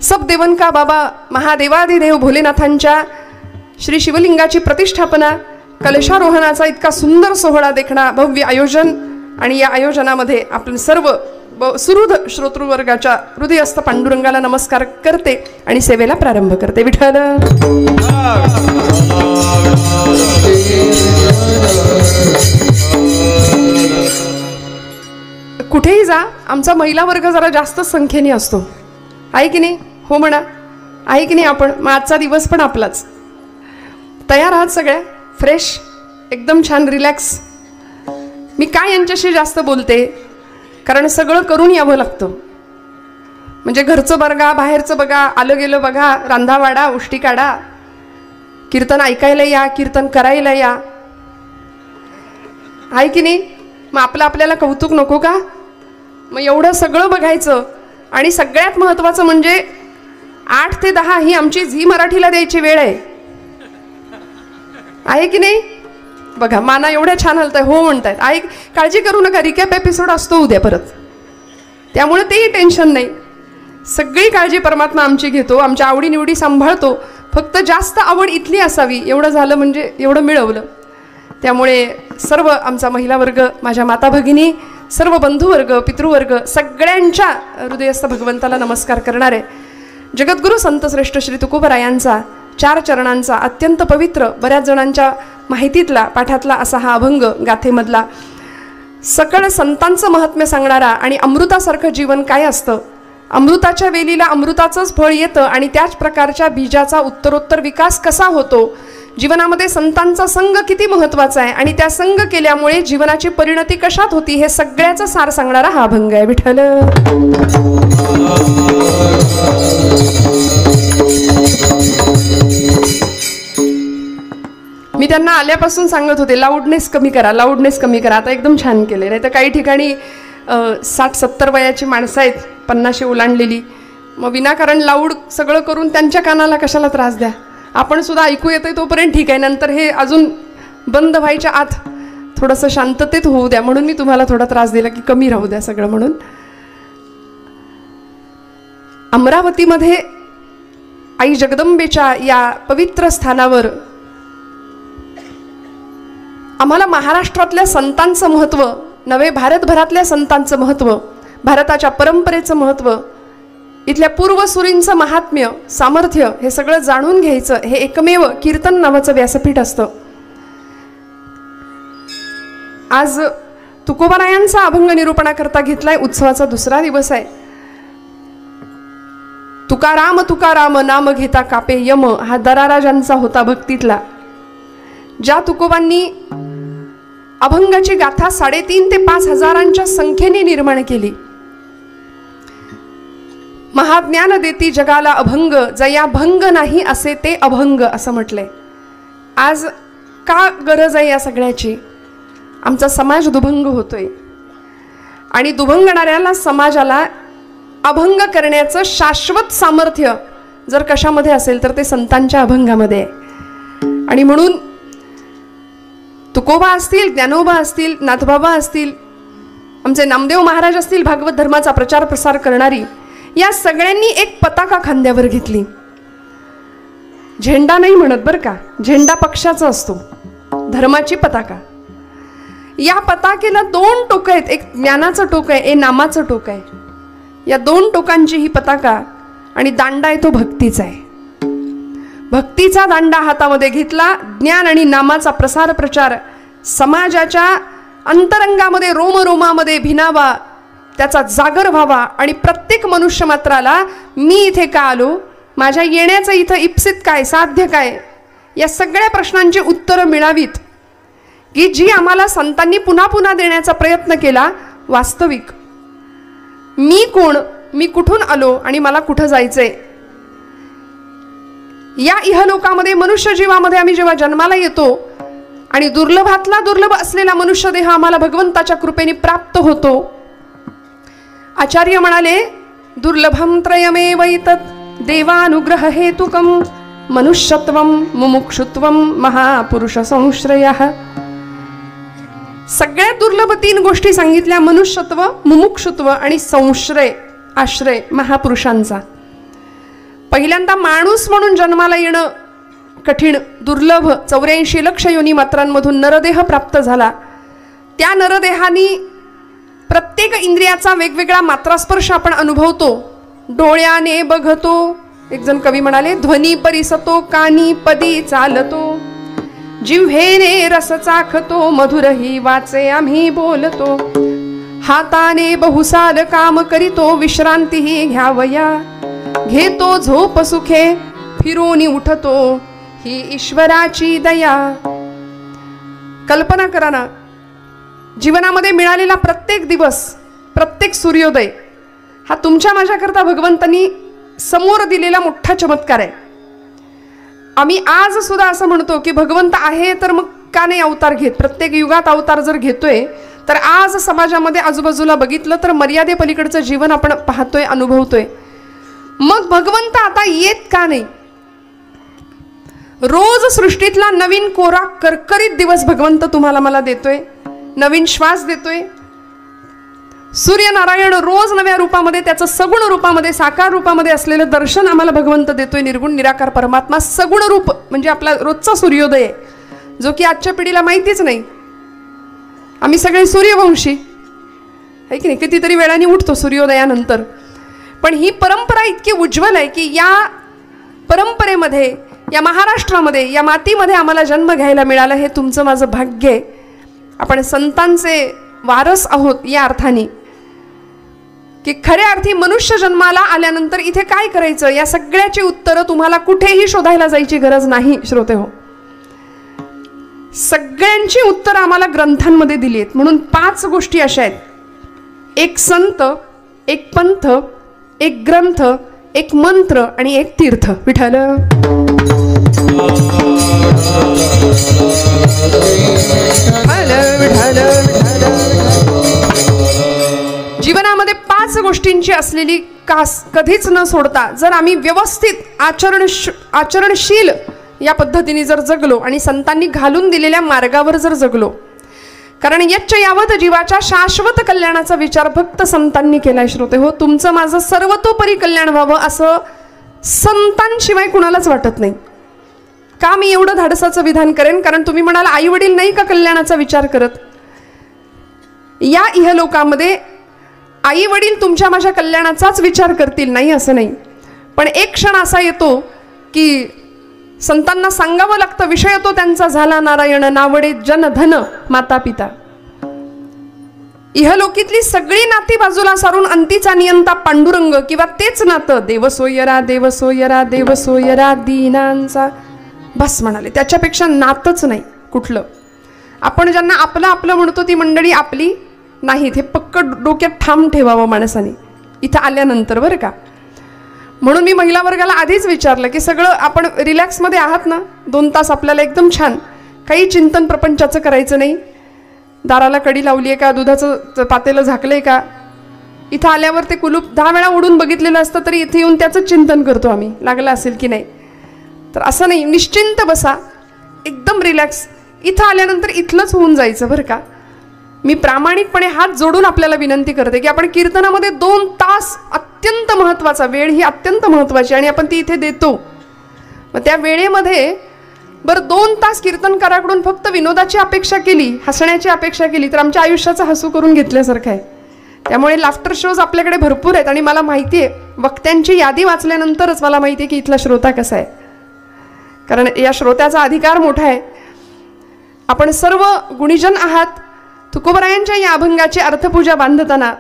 सब देवन का बाबा महादेवादिदेव भोलेनाथांच्या श्री शिवलिंगाची प्रतिष्ठापना, कलशारोहणाचा इतका सुंदर सोहळा देखणा, भव्य आयोजन. आणि या आयोजनामध्ये आपण सर्व सुहृद श्रोतृवर्गाच्या हृदयस्थ पांडुरंगाला नमस्कार करते आणि सेवेला प्रारंभ करते. विठ्ठल कुठेही जा, आमचा महिला वर्ग जरा जास्त संख्येने असतो, आहे की नाही? हो म्हणा, आहे की नाही? आपण मग आजचा दिवस पण आपलाच. तयार आहात सगळ्या? फ्रेश, एकदम छान, रिलॅक्स. मी काय यांच्याशी जास्त बोलते, कारण सगळं करून यावं लागतं. म्हणजे घरचं बघा, बाहेरचं बघा, आलं गेलं बघा, रांधावाडा, उष्टी काढा, कीर्तन ऐकायला या, कीर्तन करायला या, आहे की नाही? मग आपल्याला कौतुक नको का? मग एवढं सगळं बघायचं. आणि सगळ्यात महत्त्वाचं म्हणजे 8 ते 10 ही आमची झी मराठीला द्यायची वेळ आहे की नाही? बघा, माना एवढ्या छान हलताय, हो म्हणतायत. आहे, काळजी करू नका, रिकॅप एपिसोड असतो उद्या परत, त्यामुळे तेही टेन्शन नाही. सगळी काळजी परमात्मा आमची घेतो, आमच्या आवडीनिवडी सांभाळतो. फक्त जास्त आवड इथली असावी, एवढं झालं म्हणजे एवढं मिळवलं. त्यामुळे सर्व आमचा महिला वर्ग, माझ्या माता भगिनी, सर्व बंधुवर्ग, पितृवर्ग, सगळ्यांच्या हृदयस्थ भगवंताला नमस्कार करणार आहे. जगद्गुरु संतश्रेष्ठ श्री तुकोबरायांचा 4 चरणांचा अत्यंत पवित्र, बऱ्याच जणांच्या माहितीतला, पाठातला असा हा अभंग, गाथेमधला सकळ संतांचं महात्म्य सांगणारा. आणि अमृतासारखं जीवन काय असतं, अमृताच्या वेलीला अमृताचंच फळ येतं आणि त्याच प्रकारच्या बीजाचा उत्तरोत्तर विकास कसा होतो, जीवनामध्ये संतांचा संग किती महत्त्वाचा आहे आणि त्या संग केल्यामुळे जीवनाची परिणती कशात होती, हे सगळ्याचं सार सांगणारा हा अभंग आहे. विठ्ठल मी त्यांना आल्यापासून सांगत होते, लाऊडनेस कमी करा, लाऊडनेस कमी करा. आता एकदम छान केले. नाही तर काही ठिकाणी 60-70 वयाची माणसं आहेत, 50 ओलांडलेली, मग विनाकारण लाऊड सगळं करून त्यांच्या कानाला कशाला त्रास द्या. आपण सुद्धा ऐकू येतोय तोपर्यंत ठीक आहे, नंतर हे अजून बंद व्हायच्या आत थोडंसं शांततेत होऊ द्या, म्हणून मी तुम्हाला थोडा त्रास दिला की कमी राहू द्या सगळं म्हणून. अमरावतीमध्ये आई जगदंबेच्या या पवित्र स्थानावर आम्हाला महाराष्ट्रातल्या संतांचं महत्त्व नव्हे, भारतभरातल्या संतांचं महत्त्व, भारताच्या परंपरेचं महत्त्व, इथल्या पूर्वसुरींचं महात्म्य, सामर्थ्य, हे सगळं जाणून घ्यायचं. हे एकमेव कीर्तन नावाचं व्यासपीठ असतं. आज तुकोबारायांचा अभंग निरूपणाकरता घेतलाय. उत्सवाचा 2रा दिवस आहे. तुकाराम तुकाराम नाम घेता कापे यम, हा दराराजांचा होता भक्तीतला. ज्या तुकोबांनी अभंगाची गाथा 3,500 ते 5,000च्या संख्येने निर्माण केली. महाज्ञान देती जगाला अभंग, जया भंग नाही असे ते अभंग, असं म्हटलंय. आज का गरज आहे या सगळ्याची? आमचा समाज दुभंग होतोय आणि दुभंगणाऱ्याला समाजाला अभंग करण्याचं शाश्वत सामर्थ्य जर कशामध्ये असेल तर ते संतांच्या अभंगामध्ये आहे. आणि म्हणून तुकोबा असतील, ज्ञानोबा असतील, नाथबाबा असतील, आमचे नामदेव महाराज असतील, भागवत धर्माचा प्रचार प्रसार करणारी, या सगळ्यांनी एक पताका खांद्यावर घेतली. झेंडा नाही म्हणत बरं का, झेंडा पक्षाचा असतो, धर्माची पताका. या पताकेला 2 टोकं आहेत, एक ज्ञानाचं टोक आहे, एक नामाचं टोक आहे. या 2 टोकांची ही पताका, आणि दांडा आहे तो भक्तीचा आहे. भक्तीचा दांडा हातामध्ये घेतला. ज्ञान आणि नामाचा प्रसार प्रचार समाजाच्या अंतरंगामध्ये, रोमरोमामध्ये भिनावा, त्याचा जागर व्हावा आणि प्रत्येक मनुष्य मात्राला मी इथे का आलो, माझ्या येण्याचं इथं इप्सित काय, साध्य काय, या सगळ्या प्रश्नांची उत्तरं मिळावीत, की जी आम्हाला संतांनी पुन्हा पुन्हा देण्याचा प्रयत्न केला. वास्तविक मी कोण, मी कुठून आलो आणि मला कुठं जायचंय. या इहलोकामध्ये मनुष्य जीवामध्ये आम्ही जेव्हा जन्माला येतो आणि दुर्लभातला दुर्लभ असलेला मनुष्य देह आम्हाला भगवंताच्या कृपेने प्राप्त होतो. आचार्य म्हणाले, दुर्लभम त्रयमेव एतत् देवानुग्रह हेतुकम मनुष्यत्वम मुमुक्षुत्वम महापुरुष संश्रयः. सगळ्यात दुर्लभ 3 गोष्टी सांगितल्या, मनुष्यत्व, मुमुक्षुत्व आणि संश्रय, आश्रय महापुरुषांचा. पहिल्यांदा माणूस म्हणून जन्माला येणं कठीण, दुर्लभ 84 लक्ष योनी मात्रांमधून नरदेह प्राप्त झाला. त्या नरदेहानी प्रत्येक इंद्रियाचा वेगवेगळा मात्रास्पर्श आपण अनुभवतो. डोळ्याने बघतो, एक जण कवी म्हणाले, ध्वनी परिसतो, कानी पदी चालतो, जिव्हेने रस चाखतो, मधुरही वाचे आम्ही बोलतो, हाताने बहुसाल काम करीतो, विश्रांतीही घ्यावया, घेतो झोप सुखे, फिरून उठतो, ही ईश्वराची दया. कल्पना करा ना, जीवनामध्ये मिळालेला प्रत्येक दिवस, प्रत्येक सूर्योदय हा तुमच्या माझ्याकरता भगवंतांनी समोर दिलेला मोठा चमत्कार आहे. आम्ही आज सुद्धा असं म्हणतो की भगवंत आहे तर मग का नाही अवतार घेत. प्रत्येक युगात अवतार जर घेतोय तर आज समाजामध्ये आजूबाजूला बघितलं तर मर्यादेपलीकडचं जीवन आपण पाहतोय, अनुभवतोय. मग भगवंत आता येत का नाही. रोज सृष्टीतला नवीन कोरा करकरीत दिवस भगवंत तुम्हाला मला देतोय, नवीन श्वास देतोय. सूर्यनारायण रोज नव्या रूपामध्ये, त्याचं सगुण रूपामध्ये, साकार रूपामध्ये असलेलं दर्शन आम्हाला भगवंत देतोय. निर्गुण निराकार परमात्मा सगुण रूप म्हणजे आपला रोजचा सूर्योदय आहे, जो की आजच्या पिढीला माहितीच नाही. आम्ही सगळे सूर्यवंशी आहे की नाही, कितीतरी वेळाने उठतो सूर्योदयानंतर. पण ही परंपरा इतकी उज्ज्वल आहे की या परंपरेमध्ये, या महाराष्ट्रामध्ये, या मातीमध्ये आम्हाला जन्म घ्यायला मिळाला. हे तुमचं माझं भाग्य आहे. आपण संतांचे वारस आहोत या अर्थाने की खऱ्या अर्थी मनुष्य जन्माला आल्यानंतर इथे काय करायचं या सगळ्याची उत्तरं तुम्हाला कुठेही शोधायला जायची गरज नाही श्रोते हो. सगळ्यांची उत्तरं आम्हाला ग्रंथांमध्ये दिली आहेत. म्हणून 5 गोष्टी अशा आहेत: एक संत, एक पंथ, एक ग्रंथ, एक मंत्र आणि एक तीर्थ. विठ्ठल जीवनामध्ये 5 गोष्टींची असलेली कास कधीच न सोडता जर आम्ही व्यवस्थित आचरणशील या पद्धतीने जर जगलो आणि संतांनी घालून दिलेल्या मार्गावर जर जगलो, कारण यच्च यावत जीवाच्या शाश्वत कल्याणाचा विचार फक्त संतांनी केलाय श्रोते हो. तुमचं माझं सर्वतोपरी कल्याण व्हावं असं संतांशिवाय कुणालाच वाटत नाही. का मी एवढं धाडसाचं विधान करेन? कारण तुम्ही म्हणाल आई वडील नाही का कल्याणाचा विचार करत. या इहलोकामध्ये आई वडील तुमच्या माझ्या कल्याणाचाच विचार करतील, नाही असं नाही. पण एक क्षण असा येतो की संतांना सांगावं लागतं, विषय तो त्यांचा झाला नारायण, नावडे जन धन माता पिता. इहलोकीतली सगळी नाती बाजूला सारून अंतीचा नियंता पांडुरंग किंवा तेच नातं देवसोयरा देवसोयरा देवसोयरा दीनांचा, बस म्हणाले. त्याच्यापेक्षा नातच नाही कुठलं. आपण ज्यांना आपलं आपलं म्हणतो ती मंडळी आपली नाहीत, हे पक्क डोक्यात ठाम ठेवावं माणसाने इथं आल्यानंतर बरं का. म्हणून मी महिला वर्गाला आधीच विचारलं की सगळं आपण रिलॅक्समध्ये आहात ना, 2 तास आपल्याला एकदम छान, काही चिंतन प्रपंचाचं करायचं नाही. दाराला कडी लावली आहे का, दुधाचं पातेलं झाकलंय का, इथं आल्यावर ते कुलूप 10 वेळा उडून बघितलेलं असतं तरी इथे येऊन त्याचं चिंतन करतो आम्ही, लागलं असेल की नाही. तर असं नाही, निश्चिंत बसा, एकदम रिलॅक्स. इथं आल्यानंतर इथलंच होऊन जायचं बरं का. मी प्रामाणिकपणे हात जोडून आपल्याला विनंती करते की आपण कीर्तनामध्ये 2 तास, अत्यंत महत्त्वाचा वेळ ही अत्यंत महत्त्वाची आणि आपण ती इथे देतो. मग त्या वेळेमध्ये बरं 2 तास कीर्तनकाराकडून फक्त विनोदाची अपेक्षा केली, हसण्याची अपेक्षा केली तर आमच्या आयुष्याचं हसू करून घेतल्यासारखं आहे. त्यामुळे लाफ्टर शोज आपल्याकडे भरपूर आहेत आणि मला माहिती आहे, वक्त्यांची यादी वाचल्यानंतरच मला माहिती आहे की इथला श्रोता कसा आहे. कारण या श्रोत्याचा अधिकार मोठा आहे. आपण सर्व गुणीजन आहात. तुकोबरायांच्या या अभंगाची अर्थपूजा बांधताना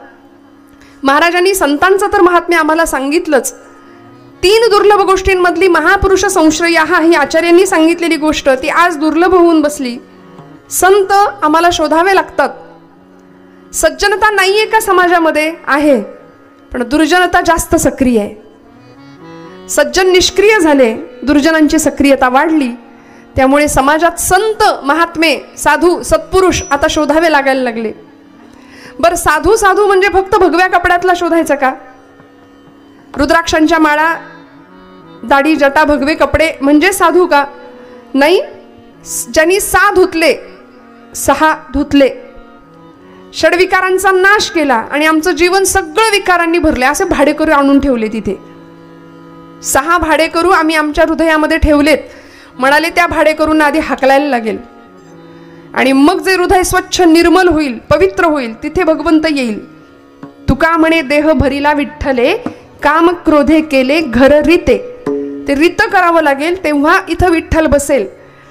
महाराजांनी संतांचं तर महात्म्य आम्हाला सांगितलंच. 3 दुर्लभ गोष्टींमधली महापुरुष संश्रया ही आचार्यांनी सांगितलेली गोष्ट ती आज दुर्लभ होऊन बसली. संत आम्हाला शोधावे लागतात. सज्जनता नाहीये का समाजामध्ये? आहे, पण दुर्जनता जास्त सक्रिय आहे. सज्जन निष्क्रिय झाले, दुर्जनांची सक्रियता वाढली. त्यामुळे समाजात संत, महात्मे, साधू, सत्पुरुष आता शोधावे लागायला लागले. बरं, साधू साधू म्हणजे फक्त भगव्या कपड्यातला शोधायचा का? रुद्राक्षांच्या माळा, दाढी, जटा, भगवे कपडे म्हणजे साधू का? नाही. ज्यांनी 6 धुतले, 6 धुतले, षडविकारांचा नाश केला आणि आमचं जीवन सगळं विकारांनी भरले, असे भाडेकरू आणून ठेवले तिथे. 6 भाडेकरू आम्ही आमच्या हृदयामध्ये ठेवलेत. म्हणाले त्या भाडेकरूंना आधी हाकलायला लागेल आणि मग जे हृदय स्वच्छ निर्मल होईल, पवित्र होईल, तिथे भगवंत येईल. तुका म्हणे देह भरिला विठ्ठले, काम क्रोधे केले घर रीते. ते रीत करावं लागेल तेव्हा इथं विठ्ठल बसेल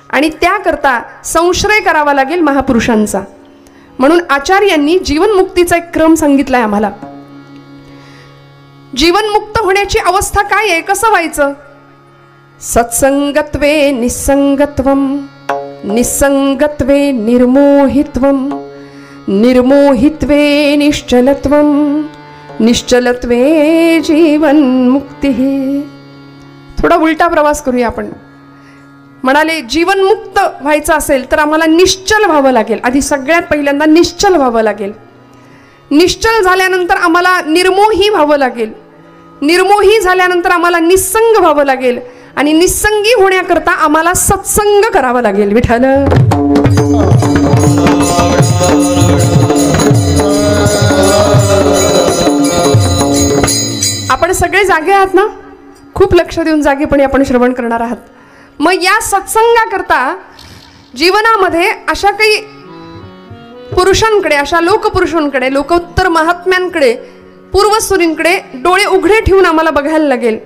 आणि त्याकरता संश्रय करावा लागेल महापुरुषांचा. म्हणून आचार्यांनी जीवनमुक्तीचा एक क्रम सांगितलाय आम्हाला. जीवनमुक्त होण्याची अवस्था काय आहे, कसं व्हायचं? सत्संगत्वे निसंगत्वम, निसंगत्वे निर्मोहित्वम, निर्मोहित्वे निश्चलत्वम, निश्चलत्वे जीवनमुक्ती. थोडा उलटा प्रवास करूया आपण. म्हणाले जीवनमुक्त व्हायचं असेल तर आम्हाला निश्चल व्हावं लागेल. आधी सगळ्यात पहिल्यांदा निश्चल व्हावं लागेल. निश्चल झाल्यानंतर आम्हाला निर्मोही व्हावं लागेल. निर्मोही झाल्यानंतर आम्हाला निस्संग व्हावं लागेल आणि निस्संगी होण्याकरता आम्हाला सत्संग करावा लागेल. विठ्ठल आपण सगळे जागे आहात ना? खूप लक्ष देऊन जागेपणी आपण श्रवण करणार आहात. मग या सत्संगाकरता जीवनामध्ये अशा काही पुरुषांकडे, अशा लोकपुरुषांकडे, लोकोत्तर महात्म्यांकडे, पूर्वसुरींकडे डोळे उघडे ठेवून आम्हाला बघायला लागेल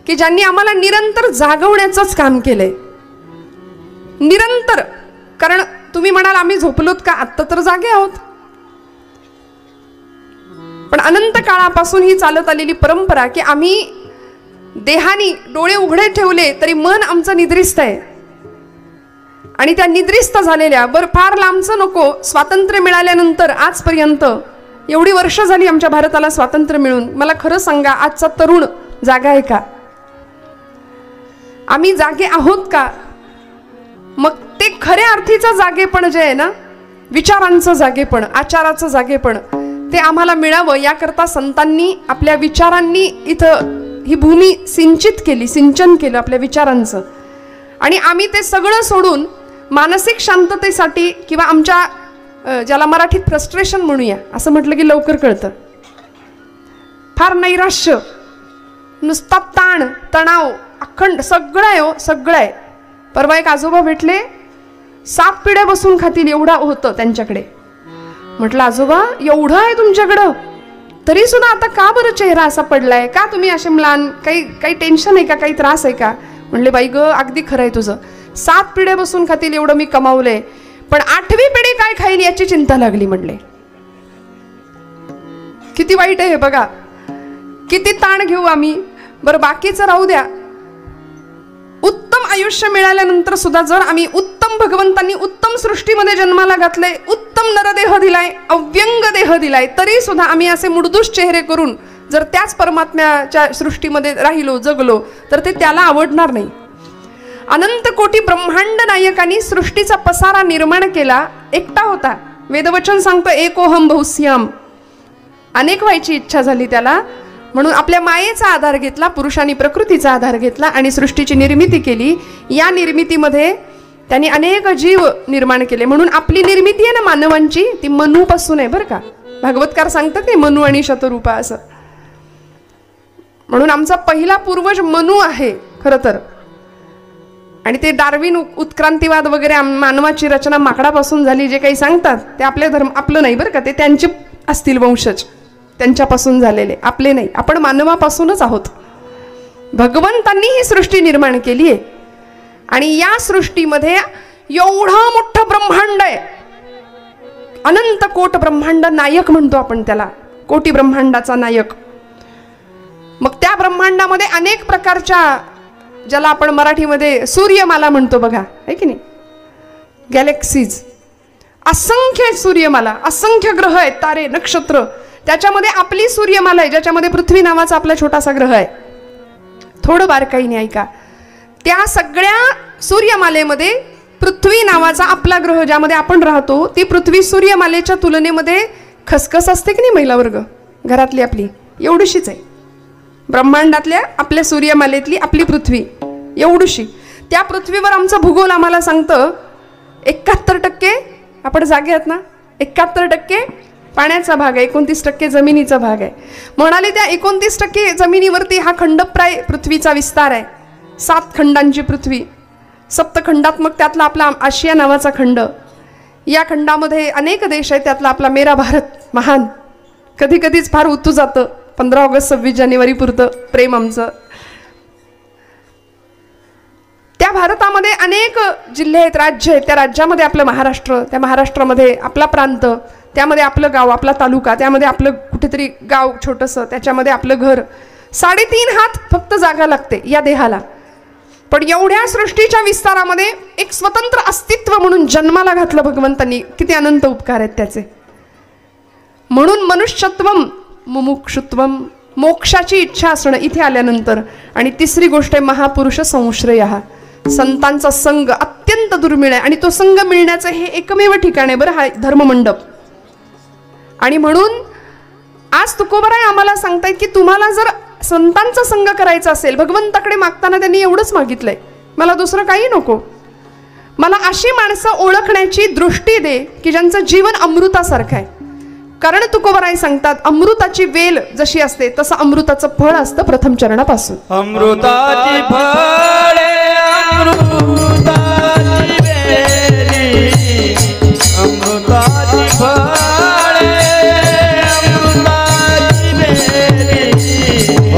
की ज्यांनी आम्हाला निरंतर जागवण्याचंच काम केलंय. निरंतर. कारण तुम्ही म्हणाल आम्ही झोपलोत का? आत्ता तर जागे आहोत. पण अनंत काळापासून ही चालत आलेली परंपरा की आम्ही देहानी डोळे उघडे ठेवले तरी मन आमचं निद्रिस्त आहे. आणि त्या निद्रिस्त झालेल्या, बरं फार लांबचं नको, स्वातंत्र्य मिळाल्यानंतर आजपर्यंत एवढी वर्ष झाली आमच्या भारताला स्वातंत्र्य मिळून, मला खरं सांगा आजचा तरुण जागा आहे का? आम्ही जागे आहोत का? मग ते खऱ्या अर्थीचं जागेपण जे आहे ना, विचारांचं जागेपण, आचाराचं जागेपण, ते आम्हाला मिळावं याकरता संतांनी आपल्या विचारांनी इथं ही भूमी सिंचित केली, सिंचन केलं आपल्या विचारांचं. आणि आम्ही ते सगळं सोडून मानसिक शांततेसाठी किंवा आमच्या ज्याला मराठीत फ्रस्ट्रेशन म्हणूया, असं म्हटलं की लवकर कळतं, फार नैराश्य, नुसता ताण तणाव अखंड सगळं आहे हो, सगळं आहे. परवा एक आजोबा भेटले, 7 पिढ्या बसून खातील एवढा होतं त्यांच्याकडे. म्हटलं आजोबा एवढं आहे तुमच्याकडं, तरी सुद्धा आता का बरं चेहरा असा पडलाय? का तुम्ही असे म्लान? काही टेन्शन आहे का? काही त्रास आहे का? म्हणले बाई ग अगदी खरं आहे तुझं, 7 पिढ्या बसून खातील एवढं मी कमावलंय, पण 8वी पिढी काय खाईल याची चिंता लागली. म्हणले किती वाईट आहे हे बघा, किती ताण घेऊ आम्ही. बरं बाकीचं राहू द्या, उत्तम आयुष्य मिळाल्यानंतर सुद्धा जर आम्ही उत्तम, भगवंतांनी उत्तम सृष्टीमध्ये जन्माला घातलंय, उत्तम नरदेह दिलाय, अव्यंग देह दिलाय, तरी सुद्धा आम्ही असे मुडदूष चेहरे करून जर त्याच परमात्म्याच्या सृष्टीमध्ये राहिलो, जगलो, तर ते त्याला आवडणार नाही. अनंत कोटी ब्रह्मांड नायकांनी सृष्टीचा पसारा निर्माण केला, एकटा होता. वेदवचन सांगतो एकोहम बहुस्याम, अनेक व्हायची इच्छा झाली त्याला. म्हणून आपल्या मायेचा आधार घेतला, पुरुषांनी प्रकृतीचा आधार घेतला आणि सृष्टीची निर्मिती केली. या निर्मितीमध्ये त्यांनी अनेक जीव निर्माण केले. म्हणून आपली निर्मिती आहे ना मानवांची, ती मनूपासून आहे बरं का. भागवतकार सांगतात ते मनू आणि शतरूपा असं. म्हणून आमचा पहिला पूर्वज मनू आहे खरं तर. आणि ते डार्विन उत्क्रांतीवाद वगैरे मानवाची रचना माकडापासून झाली जे काही सांगतात ते आपले धर्म, आपलं नाही बरं का, ते त्यांचे असतील वंशज, त्यांच्यापासून झालेले, आपले नाही. आपण मानवापासूनच आहोत. भगवंतांनी ही सृष्टी निर्माण केली आहे आणि या सृष्टीमध्ये एवढं मोठं ब्रह्मांड आहे, अनंत कोट ब्रह्मांड नायक म्हणतो आपण त्याला, कोटी ब्रह्मांडाचा नायक. मग त्या ब्रह्मांडामध्ये अनेक प्रकारच्या, ज्याला आपण मराठीमध्ये सूर्यमाला म्हणतो बघा, आहे की नाही, गॅलेक्सीज, असंख्य सूर्यमाला, असंख्य ग्रह आहेत, तारे, नक्षत्र. त्याच्यामध्ये आपली सूर्यमाला आहे, ज्याच्यामध्ये पृथ्वी नावाचा आपला छोटासा ग्रह आहे. थोडं बारकाईने ऐका. त्या सगळ्या सूर्यमालेमध्ये पृथ्वी नावाचा आपला ग्रह ज्यामध्ये आपण राहतो, ती पृथ्वी सूर्यमालेच्या तुलनेमध्ये खसखस असते की नाही, महिला वर्ग घरातली आपली एवढीशीच आहे. ब्रह्मांडातल्या आपल्या सूर्यमालेतली आपली पृथ्वी एवढीशी. त्या पृथ्वीवर आमचा भूगोल आम्हाला सांगतं 71% आपण जागे आहात ना, 71% पाण्याचा भाग आहे, 29% जमिनीचा भाग आहे. म्हणाले त्या 29% जमिनीवरती हा खंडप्राय पृथ्वीचा विस्तार आहे. 7 खंडांची पृथ्वी, सप्तखंडात्मक त्यातला आपला आशिया नावाचा खंड. या खंडामध्ये अनेक देश आहेत, त्यातला आपला मेरा भारत महान. कधी कधीच फार उतू जातं 15 ऑगस्ट 26 जानेवारी पुरतं प्रेम आमचं. त्या भारतामध्ये अनेक जिल्हे आहेत, राज्य आहेत. त्या राज्यामध्ये आपलं महाराष्ट्र, त्या महाराष्ट्रामध्ये आपला प्रांत, त्यामध्ये आपलं गाव, आपला तालुका, त्यामध्ये आपलं कुठेतरी गाव छोटंसं, त्याच्यामध्ये आपलं घर. 3.5 हात फक्त जागा लागते या देहाला. पण एवढ्या सृष्टीच्या विस्तारामध्ये एक स्वतंत्र अस्तित्व म्हणून जन्माला घातलं भगवंतांनी. किती अनंत उपकार आहेत त्याचे. म्हणून मनुष्यत्वम मुमुक्षुत्वम, मोक्षाची इच्छा असणं इथे आल्यानंतर. आणि तिसरी गोष्ट आहे महापुरुष संश्रयः, संतांचा संघ अत्यंत दुर्मिळ आहे. आणि तो संघ मिळण्याचं हे एकमेव ठिकाण आहे बरं, हा धर्ममंडप. आणि म्हणून आज तुकोबराय आम्हाला सांगतायत की तुम्हाला जर संतांचा संघ करायचा असेल, भगवंताकडे मागताना त्यांनी एवढंच मागितलंय, मला दुसरं काही नको, मला अशी माणसं ओळखण्याची दृष्टी दे की ज्यांचं जीवन अमृतासारखं आहे. कारण तुकोबराय सांगतात अमृताची वेल जशी असते तसं अमृताचं फळ असतं प्रथम चरणापासून. अमृताची फळे अमृताची वेली, अमृताची फळे अमृताची वेली, अमृताची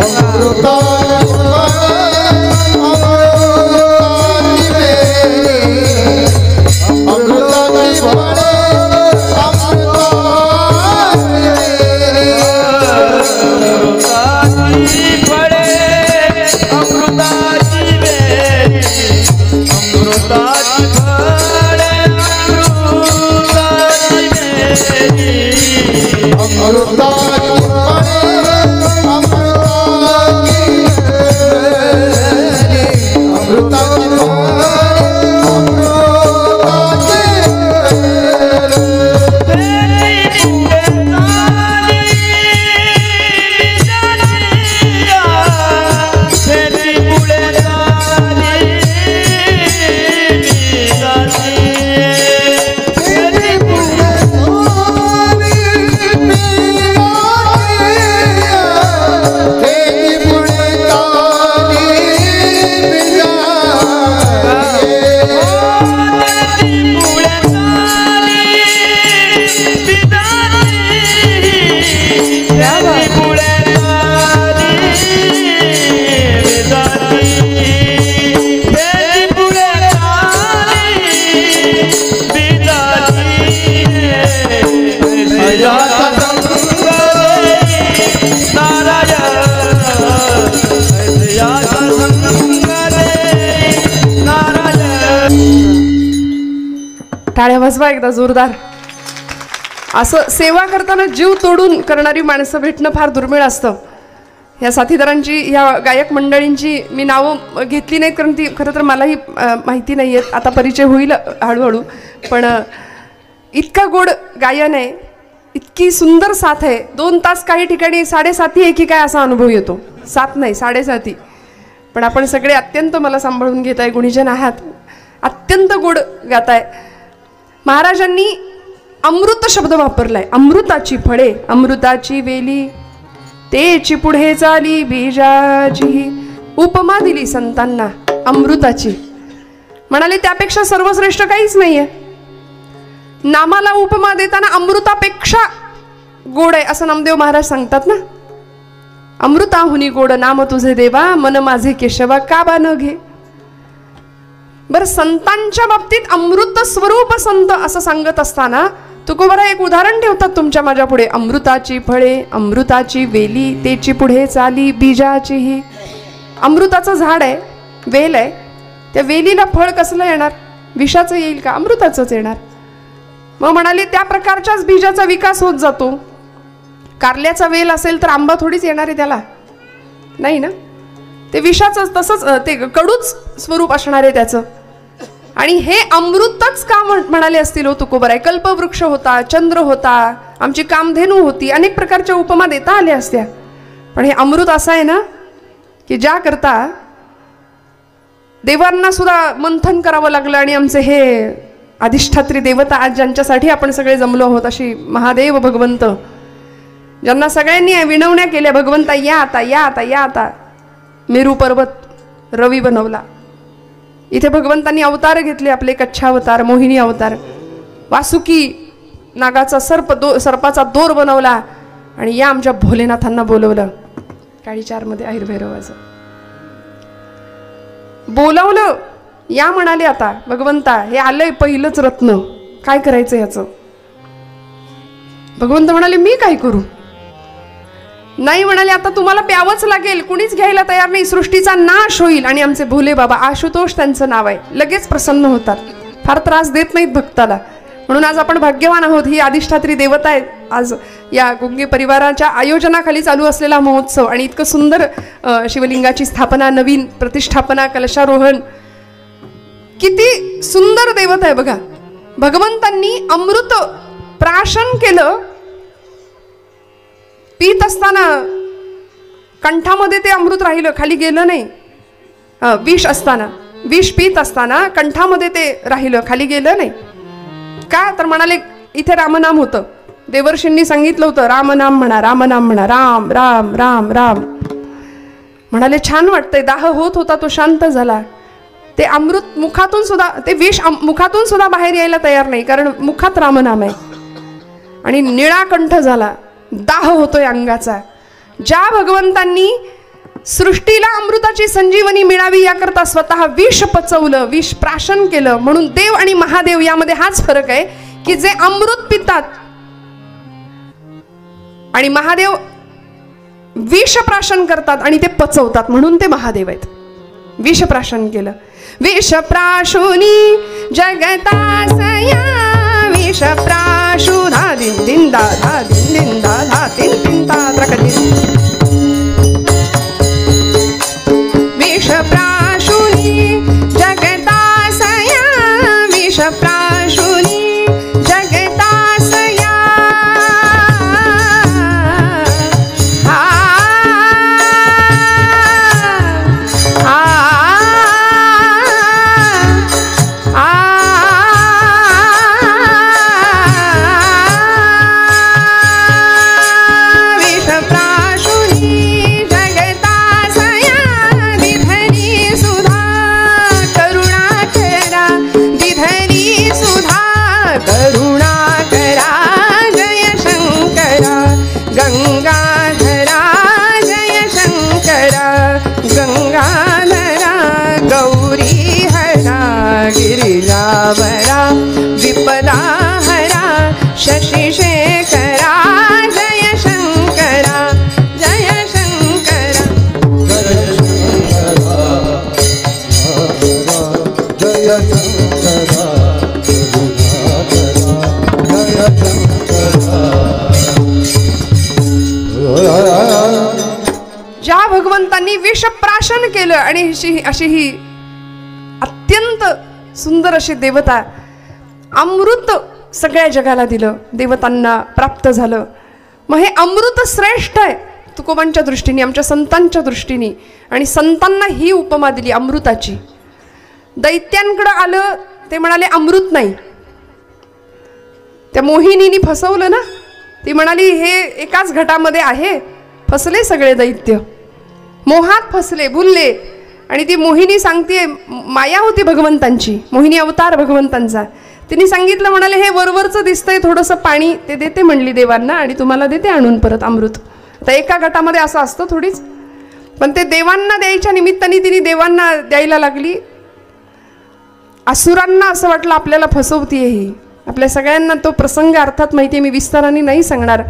टाळ्या वाजवा एकदा जोरदार. असं सेवा करताना जीव तोडून करणारी माणसं भेटणं फार दुर्मिळ असतं. ह्या साथीदारांची, ह्या गायक मंडळींची मी नावं घेतली नाहीत कारण ती खरं तर मलाही माहिती नाही आहेत. आता परिचय होईल हळूहळू. पण इतका गोड गायन आहे, इतकी सुंदर साथ आहे. 2 तास काही ठिकाणी 7.5 आहे की काय असा अनुभव येतो. 7 नाही 7.5. पण आपण सगळे अत्यंत मला सांभाळून घेत आहे, गुणीजन आहात, अत्यंत गोड गाताय. महाराजांनी अमृत शब्द वापरलाय. अमृताची फळे अमृताची वेली, तेची पुढे चाली बीजाची. उपमा दिली संतांना अमृताची. म्हणाले त्यापेक्षा सर्वश्रेष्ठ काहीच नाहीये. नामाला उपमा देताना अमृतापेक्षा गोड आहे असं नामदेव महाराज सांगतात ना. अमृताहुनी गोड नाम तुझे देवा, मन माझे केशवा का बा न घे. बरं, संतांच्या बाबतीत अमृत स्वरूप संत असं सांगत असताना तुकोबराय एक उदाहरण ठेवतात तुमच्या माझ्या पुढे. अमृताची फळे अमृताची वेली, तेची पुढे चाली बीजाची ही. अमृताचं झाड आहे, वेल आहे, त्या वेलीला फळ कसलं येणार? विषाचं येईल का? अमृताचंच येणार. मग म्हणाले त्या प्रकारच्याच बीजाचा विकास होत जातो. कारल्याचा वेल असेल तर आंबा थोडीच येणार आहे त्याला, नाही ना. ते विषाचं तसंच ते कडूच स्वरूप असणार आहे त्याचं. आणि हे अमृतच का म्हणाले असतील हो तुकोबराय. कल्पवृक्ष होता, चंद्र होता, आमची कामधेनू होती, अनेक प्रकारच्या उपमा देता आल्या असत्या. पण हे अमृत असं आहे ना की ज्या करता देवांना सुद्धा मंथन करावं लागलं आणि आमचे हे अधिष्ठात्री देवता आज ज्यांच्यासाठी आपण सगळे जमलो आहोत, अशी महादेव भगवंत, ज्यांना सगळ्यांनी विनवण्या केल्या, भगवंता या आता, या आता, या आता. मेरू पर्वत रवी बनवला. इथे भगवंतांनी अवतार घेतले, आपले कच्छावतार, मोहिनी अवतार, वासुकी नागाचा सर्पाचा दोर बनवला आणि या आमच्या भोलेनाथांना बोलवलं. काळी 4 मध्ये आयुर्भैरवाचं बोलावलं. या म्हणाले, आता भगवंता हे आलंय पहिलंच रत्न, काय करायचं याचं? भगवंत म्हणाले, मी काय करू? नाही म्हणाले, आता तुम्हाला प्यावंच लागेल, कुणीच घ्यायला तयार नाही, सृष्टीचा नाश होईल. आणि आमचे भोले बाबा, आशुतोष त्यांचं नाव आहे, लगेच प्रसन्न होतात, फार त्रास देत नाहीत भक्ताला. म्हणून आज आपण भाग्यवान आहोत. ही अधिष्ठात्री देवता आहे. आज या गुंगे परिवाराच्या आयोजनाखाली चालू असलेला महोत्सव आणि इतकं सुंदर शिवलिंगाची स्थापना, नवीन प्रतिष्ठापना, कलशारोहण, किती सुंदर देवता आहे बघा. भगवंतांनी अमृत प्राशन केलं. पीत असताना कंठामध्ये ते अमृत राहिलं, खाली गेलं नाही. विष असताना, विष पीत असताना कंठामध्ये ते राहिलं, खाली गेलं नाही. का तर म्हणाले, इथे रामनाम होतं, देवर्षींनी सांगितलं होतं, रामनाम म्हणा, रामनाम म्हणा, राम राम राम राम. म्हणाले छान वाटतंय. दाह होत होता, तो शांत झाला. ते अमृत मुखातून सुद्धा, ते विष मुखातून सुद्धा बाहेर यायला तयार नाही, कारण मुखात रामनाम आहे. आणि निळा कंठ झाला, दाह होतोय अंगाचा. ज्या भगवंतांनी सृष्टीला अमृताची संजीवनी मिळावी याकरता स्वतः विष पचवलं, विष प्राशन केलं. म्हणून देव आणि महादेव यामध्ये हाच फरक आहे की जे अमृत पितात आणि महादेव विष प्राशन करतात आणि ते पचवतात, म्हणून ते महादेव आहेत. विष प्राशन केलं. विष प्राशुनी जगतासया, विष प्राशु धा दिन दिन दा धा दिन दिन दा धा तीन तीन ता त्रकदिन. विष प्राशुनी जगतासया, विष प्राशुनी जगतासया. गिरिजावरा विपदाहरा शशिशेखरा, जय शंकरा जय शंकरा. जय शंकरा, ज्या भगवंतांनी विष प्राशन केलं आणि अशी ही अत्यंत सुंदर अशी देवता, अमृत सगळ्या जगाला दिलं, देवतांना प्राप्त झालं. मग हे अमृत श्रेष्ठ आहे तुकोबांच्या दृष्टीने, आमच्या संतांच्या दृष्टीने. आणि संतांना ही उपमा दिली अमृताची. दैत्यांकडे आलं, ते म्हणाले अमृत नाही. त्या मोहिनीने फसवलं ना, ती म्हणाली हे एकाच घटामध्ये आहे. फसले सगळे दैत्य, मोहात फसले, भुलले. आणि ती मोहिनी सांगते, माया होती भगवंतांची, मोहिनी अवतार भगवंतांचा. तिने सांगितलं, म्हणाले हे वरवरचं दिसतंय थोडंसं पाणी, ते देते म्हणली देवांना आणि तुम्हाला देते आणून परत अमृत. आता एका घटामध्ये असं असतं थोडीच, पण ते देवांना द्यायच्या निमित्ताने तिने देवांना द्यायला लागली. असुरांना असं वाटलं आपल्याला फसवतीये ही. आपल्या सगळ्यांना तो प्रसंग अर्थात माहिती आहे, मी विस्ताराने नाही सांगणार.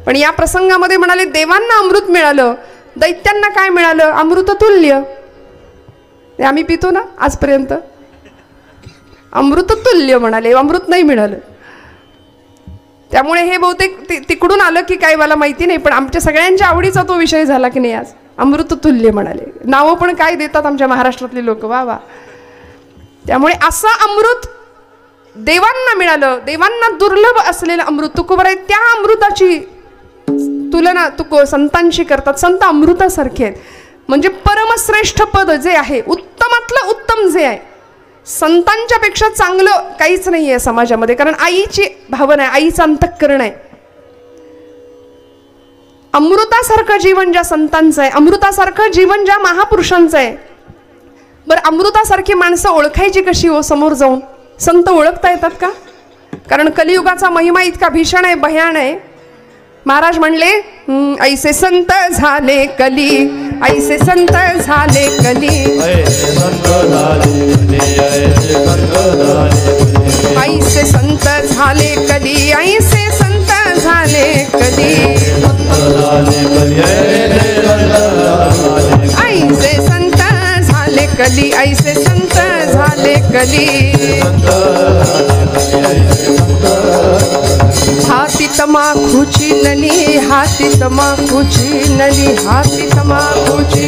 पण या प्रसंगामध्ये म्हणाले देवांना अमृत मिळालं, दैत्यांना काय मिळालं? अमृततुल्य. ते आम्ही पितो ना आजपर्यंत, अमृततुल्य म्हणाले, अमृत नाही मिळालं. त्यामुळे हे बहुतेक तिकडून आलं की काय मला माहिती नाही, पण आमच्या सगळ्यांच्या आवडीचा तो विषय झाला की नाही आज. अमृततुल्य म्हणाले. नावं पण काय देतात आमच्या महाराष्ट्रातले लोक, वा वा. त्यामुळे असं अमृत देवांना मिळालं, देवांना दुर्लभ असलेलं अमृत. तुकोबाराय त्या अमृताची तुलना संतांशी करतात. संत अमृतासारखे आहेत. म्हणजे परमश्रेष्ठ पद जे आहे, उत्तमातलं उत्तम जे आहे, संतांच्या पेक्षा चांगलं काहीच नाही आहे समाजामध्ये, कारण आईची भावना आहे, आईचं अंतःकरण आहे. अमृतासारखं जीवन ज्या संतांचं आहे, अमृतासारखं जीवन ज्या महापुरुषांचं आहे. बरं, अमृतासारखी माणसं ओळखायची कशी हो? समोर जाऊन संत ओळखता येतात का? कारण कलियुगाचा महिमा इतका भीषण आहे, भयान आहे. महाराज म्हणले, ऐसे संत झाले कली, ऐसे संत झाले कली, ऐसे संत झाले कली, ऐसे संत झाले कली, ऐसे संत झाले कली, ऐसे संत झाले कली. हाती तमाखूची नली, हाती तमाखूची नली, हाती तमाखूची.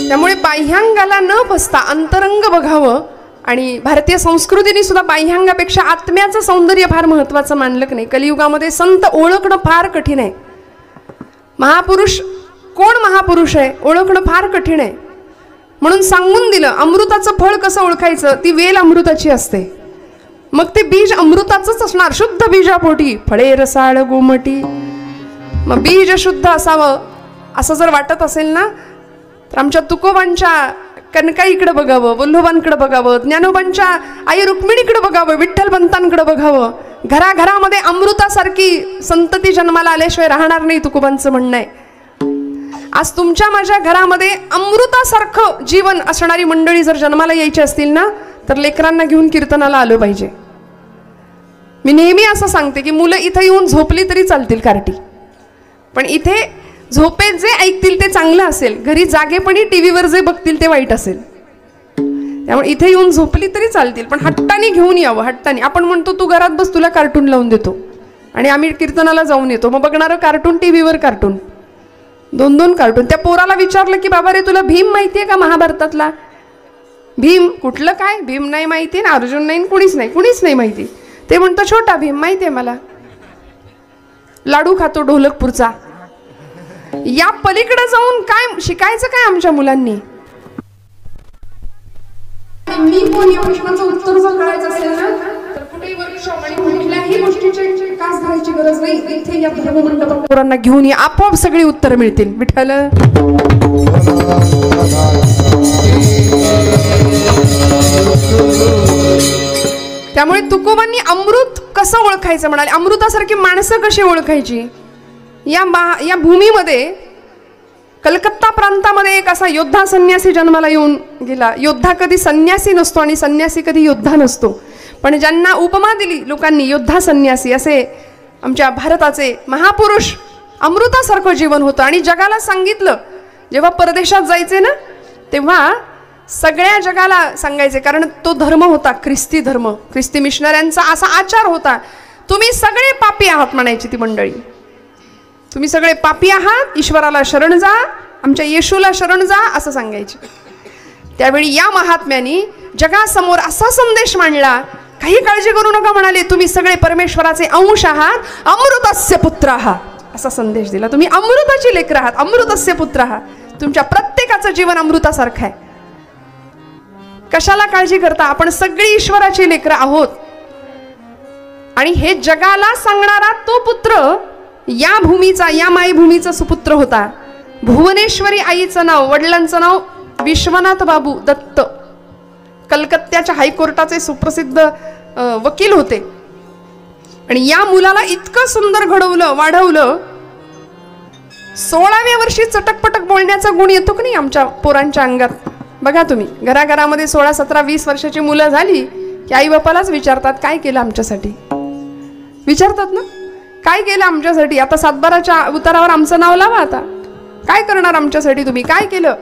त्यामुळे बाह्यांगाला न फसता अंतरंग बघावं. आणि भारतीय संस्कृतीने सुद्धा बाह्यांगापेक्षा आत्म्याचं सौंदर्य फार महत्त्वाचं मानलं की नाही. कलियुगामध्ये संत ओळखणं फार कठीण आहे. महापुरुष कोण महापुरुष आहे ओळखणं फार कठीण आहे. म्हणून सांगून दिलं अमृताचं फळ कसं ओळखायचं. ती वेल अमृताची असते, मग ते बीज अमृताचंच असणार. शुद्ध बीजापोटी फळे रसाळ गोमटी. मग बीज शुद्ध असावं असं जर वाटत असेल ना, तर आमच्या तुकोबांच्या कनकाईकडे बघावं, वल्लोबांकडे बघावं, ज्ञानोबांच्या आई रुक्मिणीकडे बघावं, विठ्ठलपंतांकडे बघावं. घराघरामध्ये अमृतासारखी संतती जन्माला आल्याशिवाय राहणार नाही, तुकोबांचं म्हणणं आहे. आज तुमच्या माझ्या घरामध्ये अमृतासारखं जीवन असणारी मंडळी जर जन्माला यायची असतील ना, तर लेकरांना घेऊन कीर्तनाला आलं पाहिजे. मी नेहमी असं सांगते की मुलं इथं येऊन झोपली तरी चालतील कार्टी, पण इथे झोपेत जे ऐकतील ते चांगलं असेल, घरी जागेपणी टीव्हीवर जे बघतील ते वाईट असेल. त्यामुळे इथे येऊन झोपली तरी चालतील, पण हट्टाने घेऊन यावं. हट्टाने आपण म्हणतो तू घरात बस, तुला कार्टून लावून देतो, आणि आम्ही कीर्तनाला जाऊन येतो. मग बघणारं कार्टून, टीव्हीवर कार्टून, 2-2 कार्टून. त्या पोराला विचारलं की बाबा रे तुला भीम माहिती आहे का महाभारतातला? भीम कुठलं काय? भीम नाही माहिती ना, अर्जुन नाही, कुणीच नाही माहिती. ते म्हणतं छोटा भीम माहिती आहे मला, लाडू खातो ढोलकपूरचा. या पलीकडे जाऊन काय शिकायचं काय आमच्या मुलांनी? मी कोण या प्रश्नाचं उत्तर जर कळायचं असेल ना, तर कुठेही वर्कशॉप आणि कुठल्याही गोष्टीची कास घालायची गरज नाही. इथे या धर्ममंडपात पोरांना घेऊन या, आपोआप सगळी उत्तरं मिळतील. विठ्ठल. त्यामुळे तुकोबांनी अमृत कसं ओळखायचं म्हणाले, अमृतासारखी माणसं कशी ओळखायची. या भूमीमध्ये कलकत्ता प्रांतामध्ये एक असा योद्धा संन्यासी जन्माला येऊन गेला. योद्धा कधी संन्यासी नसतो आणि संन्यासी कधी योद्धा नसतो, पण ज्यांना उपमा दिली लोकांनी योद्धा संन्यासी, असे आमच्या भारताचे महापुरुष. अमृतासारखं जीवन होतं आणि जगाला सांगितलं. जेव्हा परदेशात जायचे ना, तेव्हा सगळ्या जगाला सांगायचे, कारण तो धर्म होता ख्रिस्ती धर्म, ख्रिस्ती मिशनऱ्यांचा असा आचार होता. तुम्ही सगळे पापी आहात म्हणायची ती मंडळी. तुम्ही सगळे पापी आहात, ईश्वराला शरण जा, आमच्या येशूला शरण जा, असं सांगायचे. त्यावेळी या महात्म्यांनी जगासमोर असा संदेश मांडला, काही काळजी करू नका म्हणाले, तुम्ही सगळे परमेश्वराचे अंश आहात, अमृतस्य पुत्र आहात, असा संदेश दिला. तुम्ही अमृताची लेकरं आहात, अमृतस्य पुत्र आहात. तुमच्या प्रत्येकाचं जीवन अमृतासारखं आहे. कशाला काळजी करता? आपण सगळी ईश्वराची लेकरं आहोत. आणि हे जगाला सांगणारा तो पुत्र या भूमीचा, या मायभूमीचा सुपुत्र होता. भुवनेश्वरी आईचं नाव, वडिलांचं नाव विश्वनाथ बाबू दत्त, कलकत्त्याच्या हायकोर्टाचे सुप्रसिद्ध वकील होते. आणि या मुलाला इतकं सुंदर घडवलं, वाढवलं. 16व्या वर्षी चटकपटक बोलण्याचा गुण येतो की नाही आमच्या पोरांच्या अंगात. बघा तुम्ही, घराघरामध्ये 16, 17, 20 वर्षाची मुलं झाली की आई बापालाच विचारतात काय केलं आमच्यासाठी. विचारतात ना, काय केलं आमच्यासाठी. आता सातबाराच्या उतारावर आमचं नाव लावा. आता काय करणार आमच्यासाठी तुम्ही, काय केलं.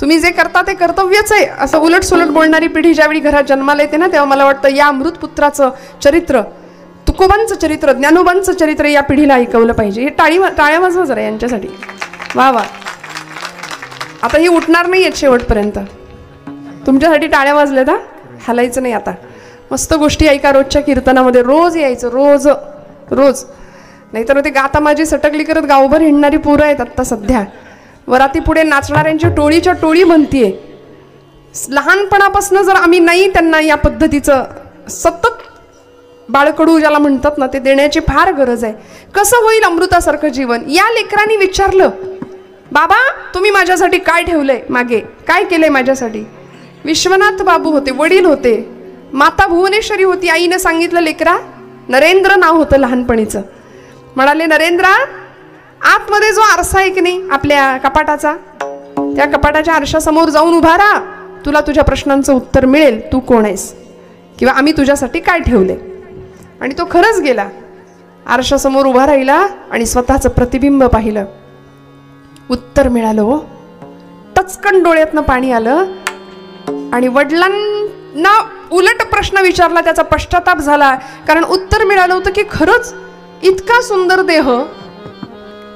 तुम्ही जे करता ते कर्तव्यच आहे, असं उलट सुलट बोलणारी पिढी ज्यावेळी घरात जन्माला येते ना, तेव्हा मला वाटतं या अमृतपुत्राचं चरित्र, तुकोबांचं चरित्र, ज्ञानोबांचं चरित्र या पिढीला ऐकवलं पाहिजे. हे टाळ्या वाजवा जरा यांच्यासाठी. वा वा. आता ही उठणार नाही आहेत शेवटपर्यंत. तुमच्यासाठी टाळ्या वाजल्या ना, हलायचं नाही. आता मस्त गोष्टी ऐका रोजच्या कीर्तनामध्ये. रोज यायचं, रोज रोज. नाहीतर ते गाता माझी सटकली करत गावभर हिंडणारी पोरं आहेत आत्ता सध्या. वराती पुढे नाचणाऱ्यांची टोळीच्या टोळी बनतीये. लहानपणापासून जर आम्ही नाही त्यांना या पद्धतीचं सतत बाळकडू ज्याला म्हणतात ना ते देण्याची फार गरज आहे. कसं होईल अमृतासारखं जीवन? या लेकरांनी विचारलं, बाबा तुम्ही माझ्यासाठी काय ठेवलंय मागे, काय केलंय माझ्यासाठी? विश्वनाथ बाबू होते, वडील होते, माता भुवनेश्वरी होती. आईने सांगितलं, लेकरा नरेंद्र नाव होतं लहानपणीचं. म्हणाले, नरेंद्रा आतमध्ये जो आरसा आहे की नाही आपल्या कपाटाचा, त्या कपाटाच्या आरशासमोर जाऊन उभा राहा, तुला तुझ्या प्रश्नांचं उत्तर मिळेल, तू कोण आहेस किंवा आम्ही तुझ्यासाठी काय ठेवले. आणि तो खरंच गेला, आरशासमोर उभा राहिला आणि स्वतःचं प्रतिबिंब पाहिलं. उत्तर मिळालं हो. टचकन डोळ्यातनं पाणी आलं आणि वडिलांना उलट प्रश्न विचारला, त्याचा पश्चाताप झाला. कारण उत्तर मिळालं होतं की खरंच इतका सुंदर देह,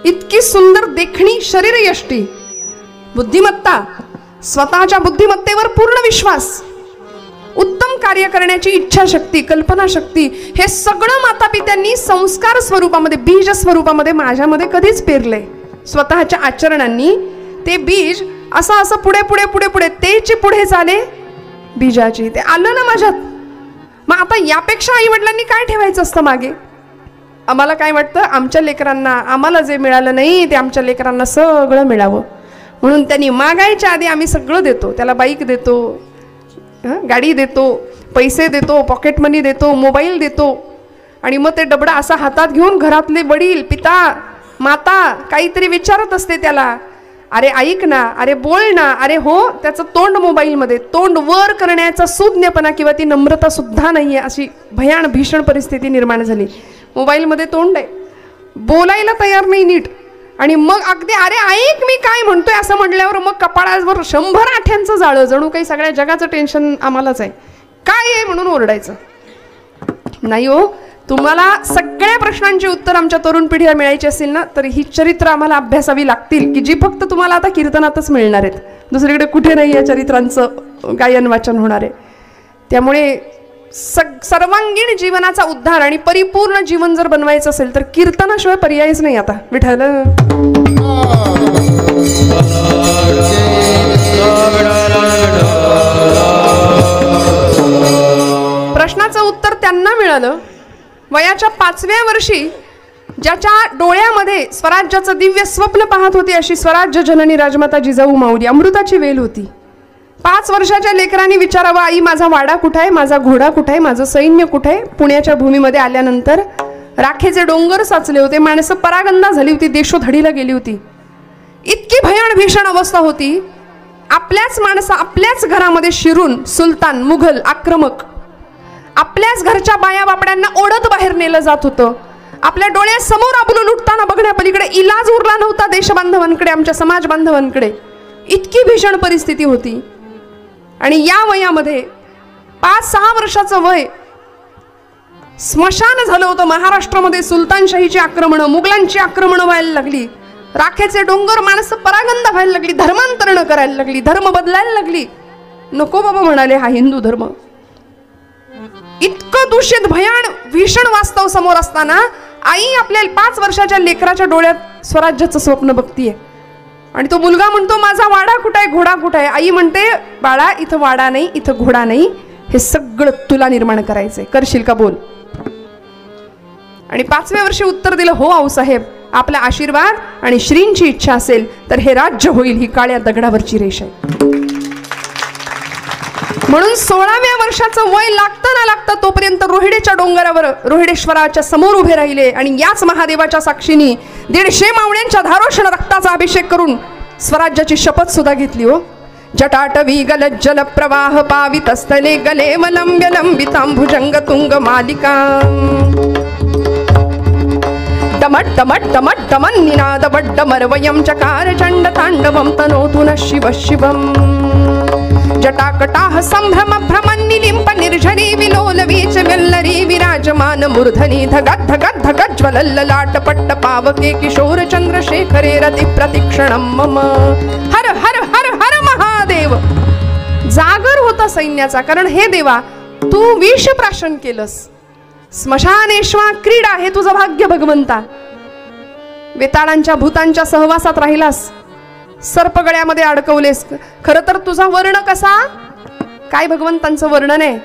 इतकी सुंदर देखणी शरीरयष्टी, बुद्धिमत्ता, स्वतःच्या बुद्धिमत्तेवर पूर्ण विश्वास, उत्तम कार्य करण्याची इच्छाशक्ती, कल्पनाशक्ती, हे सगळं मातापित्यांनी संस्कार स्वरूपामध्ये, बीज स्वरूपामध्ये माझ्यामध्ये कधीच पेरलंय. स्वतःच्या आचरणांनी ते बीज असं असं पुढे पुढे पुढे पुढे तेची पुढे चाले बीजाची, ते आलं ना माझ्यात. मग आता यापेक्षा आई वडिलांनी काय ठेवायचं असतं मागे? आम्हाला काय वाटतं, आमच्या लेकरांना, आम्हाला जे मिळालं नाही ते आमच्या लेकरांना सगळं मिळावं म्हणून त्यांनी मागायच्या आधी आम्ही सगळं देतो. त्याला बाईक देतो, गाडी देतो, पैसे देतो, पॉकेट मनी देतो, मोबाईल देतो. आणि मग ते डबडा असा हातात घेऊन घरातले वडील, पिता, माता काहीतरी विचारत असते त्याला, अरे ऐक ना, अरे बोल ना, अरे हो. त्याचं तोंड मोबाईलमध्ये, तोंड वर करण्याचा सुज्ञपणा किंवा ती नम्रता सुद्धा नाहीये, अशी भीषण परिस्थिती निर्माण झाली. मोबाईलमध्ये तोंड आहे, बोलायला तयार नाही नीट. आणि मग अगदी अरे ऐक मी काय म्हणतोय असं म्हटल्यावर मग कपाळावर 100 आठ्यांचं जाळं, जणू काही सगळ्या जगाचं टेन्शन आम्हालाच आहे, काय आहे म्हणून ओरडायचं. नाही हो, तुम्हाला सगळ्या प्रश्नांची उत्तर आमच्या तरुण पिढीला मिळायची असेल ना, तर ही चरित्र आम्हाला अभ्यासावी लागतील, की जी फक्त तुम्हाला आता कीर्तनातच मिळणार आहेत, दुसरीकडे कुठे नाही या चरित्रांचं गायन वाचन होणार आहे. त्यामुळे सर्वांगीण जीवनाचा उद्धार आणि परिपूर्ण जीवन जर बनवायचं असेल तर कीर्तनाशिवाय पर्यायच नाही. आता विठ्ठल प्रश्नाचं उत्तर त्यांना मिळालं वयाच्या 5व्या वर्षी, ज्याच्या डोळ्यामध्ये स्वराज्याचं दिव्य स्वप्न पाहत होती अशी स्वराज्य जननी राजमाता जिजाऊ माऊली, अमृताची वेल होती. 5 वर्षाच्या लेकरांनी विचारावं, आई माझा वाडा कुठे आहे, माझा घोडा कुठे आहे, माझं सैन्य कुठे आहे? पुण्याच्या भूमीमध्ये आल्यानंतर राखेचे डोंगर साचले होते, माणसं परागंदा झाली होती, देशोधडीला गेली होती. इतकी भीषण अवस्था होती. आपल्याच माणसं आपल्याच घरामध्ये शिरून सुलतान, मुघल, आक्रमक आपल्याच घरच्या बाया बापड्यांना ओढत बाहेर नेलं जात होतं. आपल्या डोळ्यासमोर आपलं लुटताना बघण्यापलीकडे इलाज उरला नव्हता देशबांधवांकडे, आमच्या समाज बांधवांकडे. इतकी भीषण परिस्थिती होती. आणि या वयामध्ये 5-6 वर्षाचं वय स्मशान झालं होतं. महाराष्ट्रामध्ये सुलतानशाहीची आक्रमणं, मुघलांची आक्रमणं व्हायला लागली, राखेचे डोंगर, माणसं परागंदा व्हायला लागली, धर्मांतरण करायला लागली, धर्म बदलायला लागली. नको बाबा म्हणाले हा हिंदू धर्म. इतकं दूषित भीषण वास्तव समोर असताना आई आपल्या 5 वर्षाच्या लेकराच्या डोळ्यात स्वराज्याचं स्वप्न बघतीये. आणि तो मुलगा म्हणतो माझा वाडा कुठे आहे, घोडा कुठे आहे? आई म्हणते बाळा इथं वाडा नाही, इथं घोडा नाही, हे सगळं तुला निर्माण करायचंय, करशील का बोल? आणि 5व्या वर्षी उत्तर दिलं, हो आऊसाहेब, आपला आशीर्वाद आणि श्रींची इच्छा असेल तर हे राज्य होईल, ही काळ्या दगडावरची रेष आहे. म्हणून 16व्या वर्षाचं वय लागतं ना लागतं तोपर्यंत रोहिडेच्या डोंगरावर रोहिडेश्वराच्या समोर उभे राहिले आणि याच महादेवाच्या साक्षीने 150 मावळ्यांच्या धारोषण रक्ताचा अभिषेक करून स्वराज्याची शपथ सुद्धा घेतली. हो, जटाटवी गलज्जल प्रवाह पावितस्थले गले वलंब्य लंबितांभुजंग तुंग मालिका डमट डमट डमट डमन निनाद वड्डमरवयं चकार चंड तांडवं तनोतु न शिव शिवम् जटाकटाह संभ्रम भ्रमन्निलिंप निर्झरी विलोल वीच वेल्लरी विराजमान मूर्धनी धगत धगत धगत ज्वलल्ललाट पट्ट पावके किशोर चंद्रशेखरे रति प्रतिक्षणं मम. हर हर हर हर महादेव. जागर होता सैन्याचा, कारण हे देवा तू विष प्राशन केलंस, स्मशानेश्वा क्रीडा हे तुझं भाग्य भगवंता. वेताळांच्या भूतांच्या सहवासात राहिलास, सर्पगळ्यामध्ये अडकवलेस. खरं तर तुझा वर्ण कसा, काय भगवंतांचं वर्णन आहे?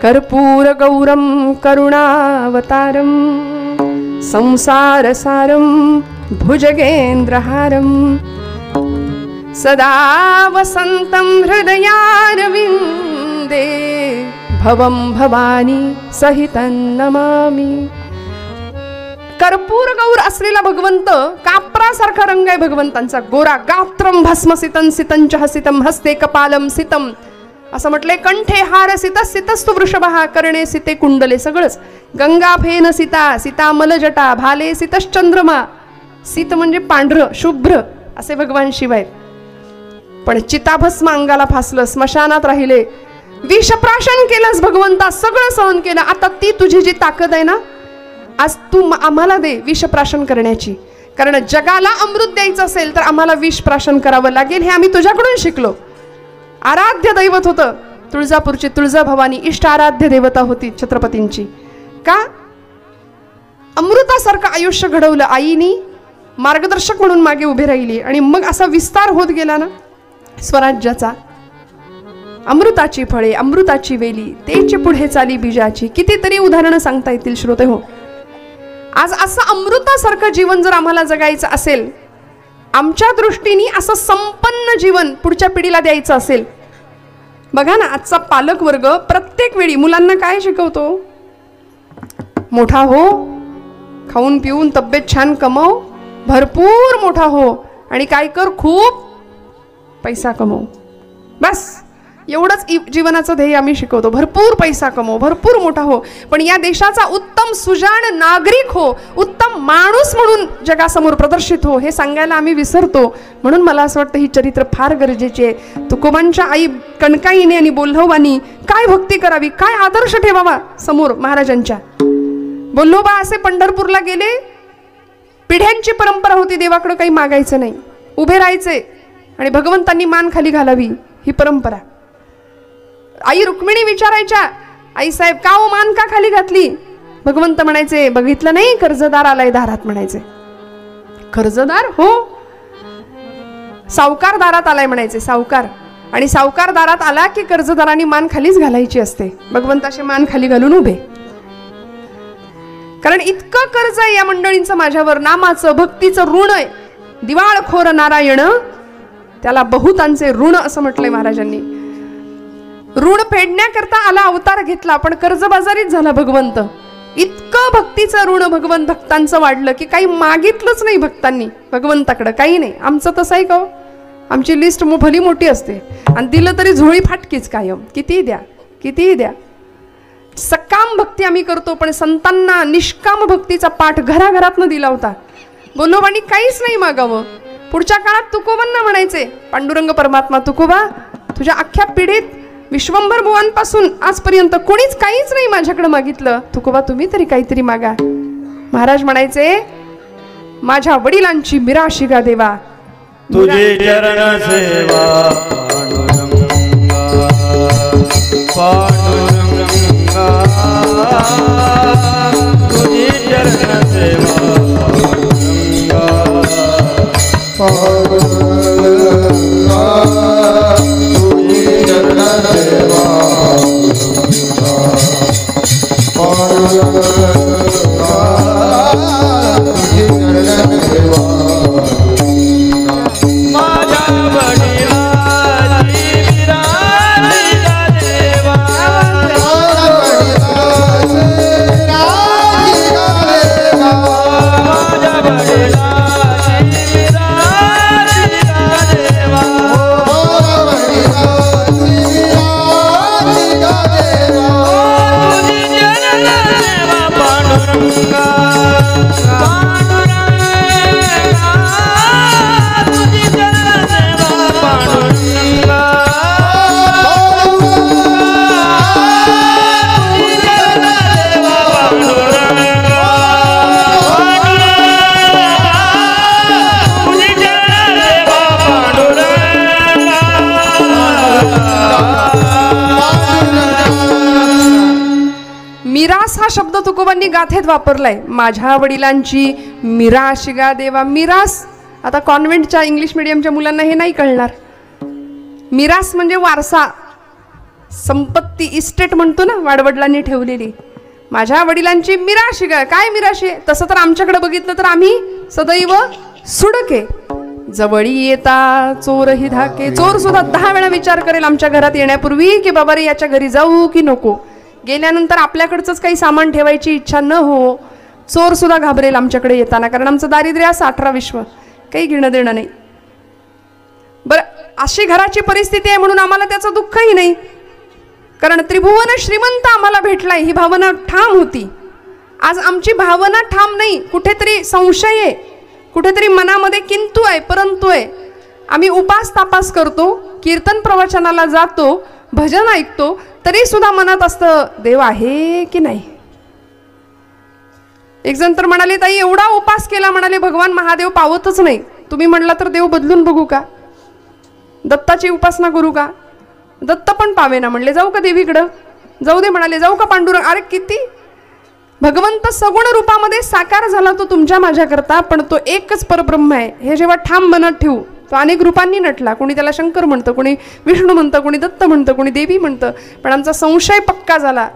कर्पूर गौरम करुणावतारम संसारसारम भुजगेंद्रहारम सदा वसंतं हृदयारविंदे भवं भवानी सहितं नमामि. कर्पूर गौर असलेला भगवंत, कापरासारखा रंग आहे भगवंतांचा, गोरा. गात्रम भस्मसितं सितं च हसितं हस्ते कपालम सितं असं म्हटलंय. कंठे हार सित सितस्तु वृषभः कर्णे सिते कुंडले. सगळंच. गंगा फेन सीता सीता मलजटा भाले सितश्चंद्रमा. सीत म्हणजे पांढरं शुभ्र असे भगवान शिव आहेत. पण चिताभस्म अंगाला फासलं, स्मशानात राहिले, विषप्राशन केलंस भगवंता, सगळं सहन केलं. आता ती तुझी जी ताकद आहे ना, आज तू आम्हाला दे विषप्राशन करण्याची. कारण जगाला अमृत द्यायचं असेल तर आम्हाला विषप्राशन करावं लागेल, हे आम्ही तुझ्याकडून शिकलो. आराध्य दैवत होतं तुळजापूरची तुळजाभवानी, इष्ट आराध्य देवता होती छत्रपतींची. का? अमृतासारखं आयुष्य घडवलं आईनी, मार्गदर्शक म्हणून मागे उभे राहिली. आणि मग असा विस्तार होत गेला ना स्वराज्याचा. अमृताची फळे अमृताची वेली तेची पुढे चाली बीजाची. कितीतरी उदाहरणं सांगता येतील श्रोते हो. आज असं अमृतासारखं जीवन जर आम्हाला जगायचं असेल, आमच्या दृष्टीने असं संपन्न जीवन पुढच्या पिढीला द्यायचं असेल, बघा ना आजचा पालक वर्ग प्रत्येक वेळी मुलांना काय शिकवतो? मोठा हो, खाऊन पिऊन तब्येत छान कमव, भरपूर मोठा हो आणि काय कर, खूप पैसा कमव. बस एवढंच जीवनाचं ध्येय आम्ही शिकवतो. भरपूर पैसा कमव, भरपूर मोठा हो, पण या देशाचा उत्तम सुजाण नागरिक हो, उत्तम माणूस म्हणून जगासमोर प्रदर्शित हो, हे सांगायला आम्ही विसरतो. म्हणून मला असं वाटतं ही चरित्र फार गरजेची आहे. तुकोबांच्या आई कणकाईने आणि बोल्होबानी काय भक्ती करावी, काय आदर्श ठेवावा समोर महाराजांच्या. बोल्होबा असे पंढरपूरला गेले, पिढ्यांची परंपरा होती, देवाकडे काही मागायचं नाही, उभे राहायचे आणि भगवंतांनी मान खाली घालावी, ही परंपरा. आई रुक्मिणी विचारायच्या, आई साहेब का हो मान का खाली घातली? भगवंत म्हणायचे, बघितलं नाही कर्जदार आलाय दारात. म्हणायचे कर्जदार? हो. सावकार दारात आलाय म्हणायचे, सावकार. आणि सावकार दारात आला की कर्जदारांनी मान खालीच घालायची असते. भगवंत असे मान खाली घालून उभे. कारण इतकं कर्ज आहे या मंडळींचं माझ्यावर, नामाचं भक्तीचं ऋण आहे. दिवाळखोर नारायण त्याला बहुतांचे ऋण असं म्हटलंय महाराजांनी. ऋण फेडण्याकरता आला, अवतार घेतला, पण कर्जबाजारीच झाला भगवंत. इतकं भक्तीचं ऋण भगवंत भक्तांचं वाढलं की काही मागितलंच नाही भक्तांनी भगवंताकडं, काही नाही. आमचं तसं आहे का? आमची लिस्ट भली मोठी असते आणि दिलं तरी झोळी फाटकीच कायम. कितीही द्या, कितीही द्या. सकाम भक्ती आम्ही करतो, पण संतांना निष्काम भक्तीचा पाठ घराघरातनं दिला होता. बोल्होबांनी काहीच नाही मागावं. पुढच्या काळात तुकोबांना म्हणायचे, पांडुरंग परमात्मा, तुकोबा तुझ्या अख्ख्या पिढीत विश्वंभर बुवांपासून आजपर्यंत कोणीच काहीच नाही माझ्याकडे मागितलं, तुकोबा तुम्ही तरी काहीतरी मागा. महाराज म्हणायचे, माझ्या वडिलांची मिराशिगा देवा, तुझी चरण सेवा पांडुरंगा, तुझी चरण सेवा पांडुरंगा, तुझी चरण सेवा पांडुरंगा, तुझी चरण सेवा. माझ्या वडिलांची मिराशिगा देवा, माझ्या वडिलांची मिराशिगा देवा, माझ्या वडिलांची मिराशिगा देवा, माझ्या वडिलांची मिराशिगा देवा, तुझी चरण सेवा पांडुरंगा, मिरास हा शब्द तुकोबांनी गाथेत वापरलाय. माझ्या वडिलांची मिराशिगा देवा. मिरास आता कॉन्व्हेंटच्या इंग्लिश मिडियमच्या मुलांना हे नाही कळणार. मिरास म्हणजे वारसा. संपत्ती इस्टेट म्हणतो ना वाडवडिलांनी ठेवलेली, माझ्या वडिलांची मिराशी काय मिराशी, तसं तर आमच्याकडे बघितलं तर आम्ही सदैव सुडके. जवळी येता चोरही धाके. चोर सुद्धा 10 वेळा विचार करेल आमच्या घरात येण्यापूर्वी की बाबा रे याच्या घरी जाऊ की नको. गेल्यानंतर आपल्याकडचंच काही सामान ठेवायची इच्छा न हो, चोर सुद्धा घाबरेल आमच्याकडे येताना, कारण आमचं दारिद्र्य असं 18 विश्व, काही घेणं देणं नाही. बरं, अशी घराची परिस्थिती आहे म्हणून आम्हाला त्याचं दुःखही नाही, कारण त्रिभुवन श्रीमंत आम्हाला भेटलाय ही भावना ठाम होती. आज आमची भावना ठाम नाही, कुठेतरी संशय आहे, कुठेतरी मनामध्ये किंतु आहे परंतु आहे. आम्ही उपास तापास करतो, कीर्तन प्रवचनाला जातो, भजन ऐकतो, तरी सुद्धा मनात असतं देव आहे की नाही. एक जण तर म्हणाले ताई एवढा उपास केला, म्हणाले भगवान महादेव पावतच नाही. तुम्ही म्हणला तर देव बदलून बघू का, दत्ताची उपासना करू का, दत्त पण पावे ना. म्हणले जाऊ का देवीकडं, जाऊ दे. म्हणाले जाऊ का पांडुरंग. अरे किती भगवंत सगुण रूपामध्ये साकार झाला तो तुमच्या माझ्याकरता, पण तो एकच परब्रह्म आहे हे जेव्हा ठाम मनात ठेवू, तो अनेक रूपांनी नटला. कोणी त्याला शंकर म्हणतं, कोणी विष्णू म्हणतं, कोणी दत्त म्हणतं, कोणी देवी म्हणतं, पण आमचा संशय पक्का झाला,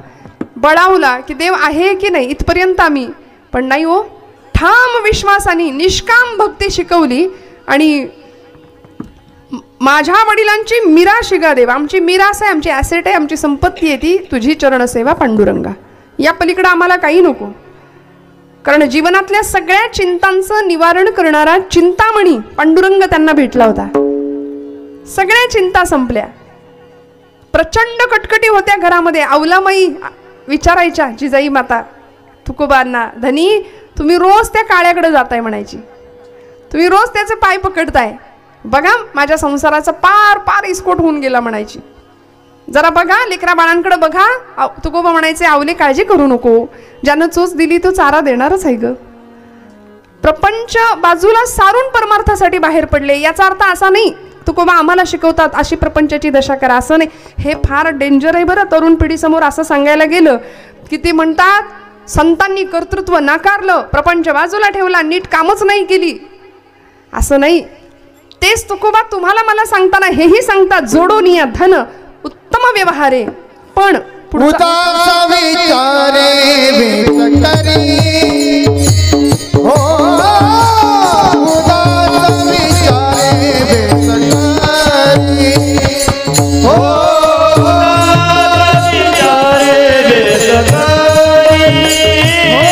बळावला की देव आहे की नाही इथपर्यंत आम्ही. पण नाही हो, ठाम विश्वासाने निष्काम भक्ती शिकवली आणि माझ्या वडिलांची मिराशी गा देव. आमची मिरास आहे, आमची ॲसेट आहे, आमची संपत्ती आहे ती तुझी चरणसेवा पांडुरंगा. या पलीकडे आम्हाला काही नको, कारण जीवनातल्या सगळ्या चिंतांचं निवारण करणारा चिंतामणी पांडुरंग त्यांना भेटला होता. सगळ्या चिंता संपल्या. प्रचंड कटकटी होत्या घरामध्ये. अवलामाई विचारायच्या जिजाई माता तुकोबांना, धनी तुम्ही रोज त्या काळ्याकडे जाताय म्हणायची, तुम्ही रोज त्याचे पाय पकडताय, बघा माझ्या संसाराचा पार पार इस्कोट होऊन गेला म्हणायची. जरा बघा लेकरा बाळांकडे बघा. तुकोबा म्हणायचे आवले काळजी करू नको, ज्यानं चोच दिली तो चारा देणारच आहे ग. प्रपंच बाजूला सारून परमार्थासाठी बाहेर पडले. याचा अर्थ असा नाही तुकोबा आम्हाला शिकवतात अशी प्रपंचाची दशा करा, असं नाही. हे फार डेंजर आहे बरं तरुण पिढीसमोर असं सांगायला गेलं की ते म्हणतात संतांनी कर्तृत्व नाकारलं, प्रपंच बाजूला ठेवला, नीट कामच नाही केली. असं नाही. तेच तुकोबा तुम्हाला मला सांगताना हेही सांगतात जोडून या धन उत्तम व्यवहारे, पण उदास विचारे वेच करी हो, उदास विचारे वेच करी हो, उदास विचारे वेच करी हो,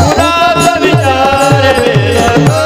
उदास विचारे वेच करी.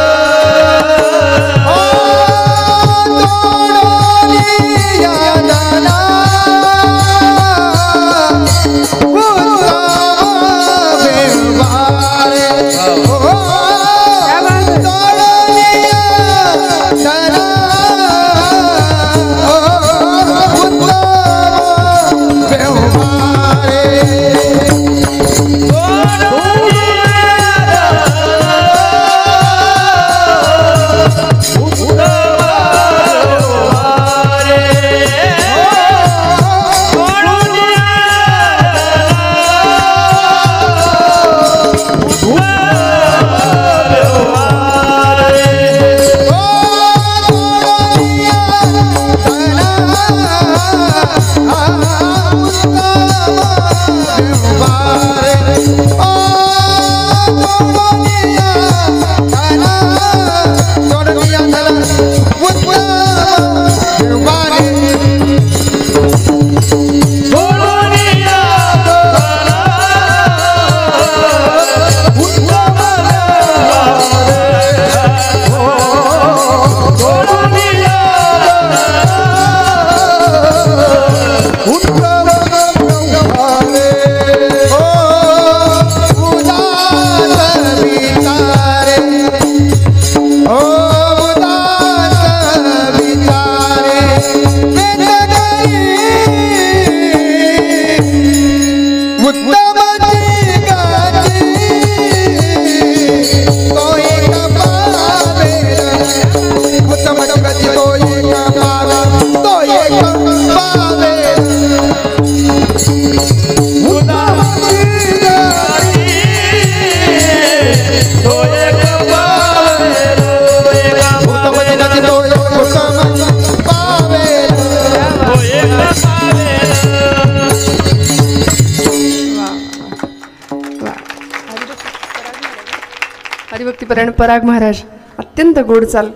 नारायण पराग महाराज, अत्यंत गोड चाल.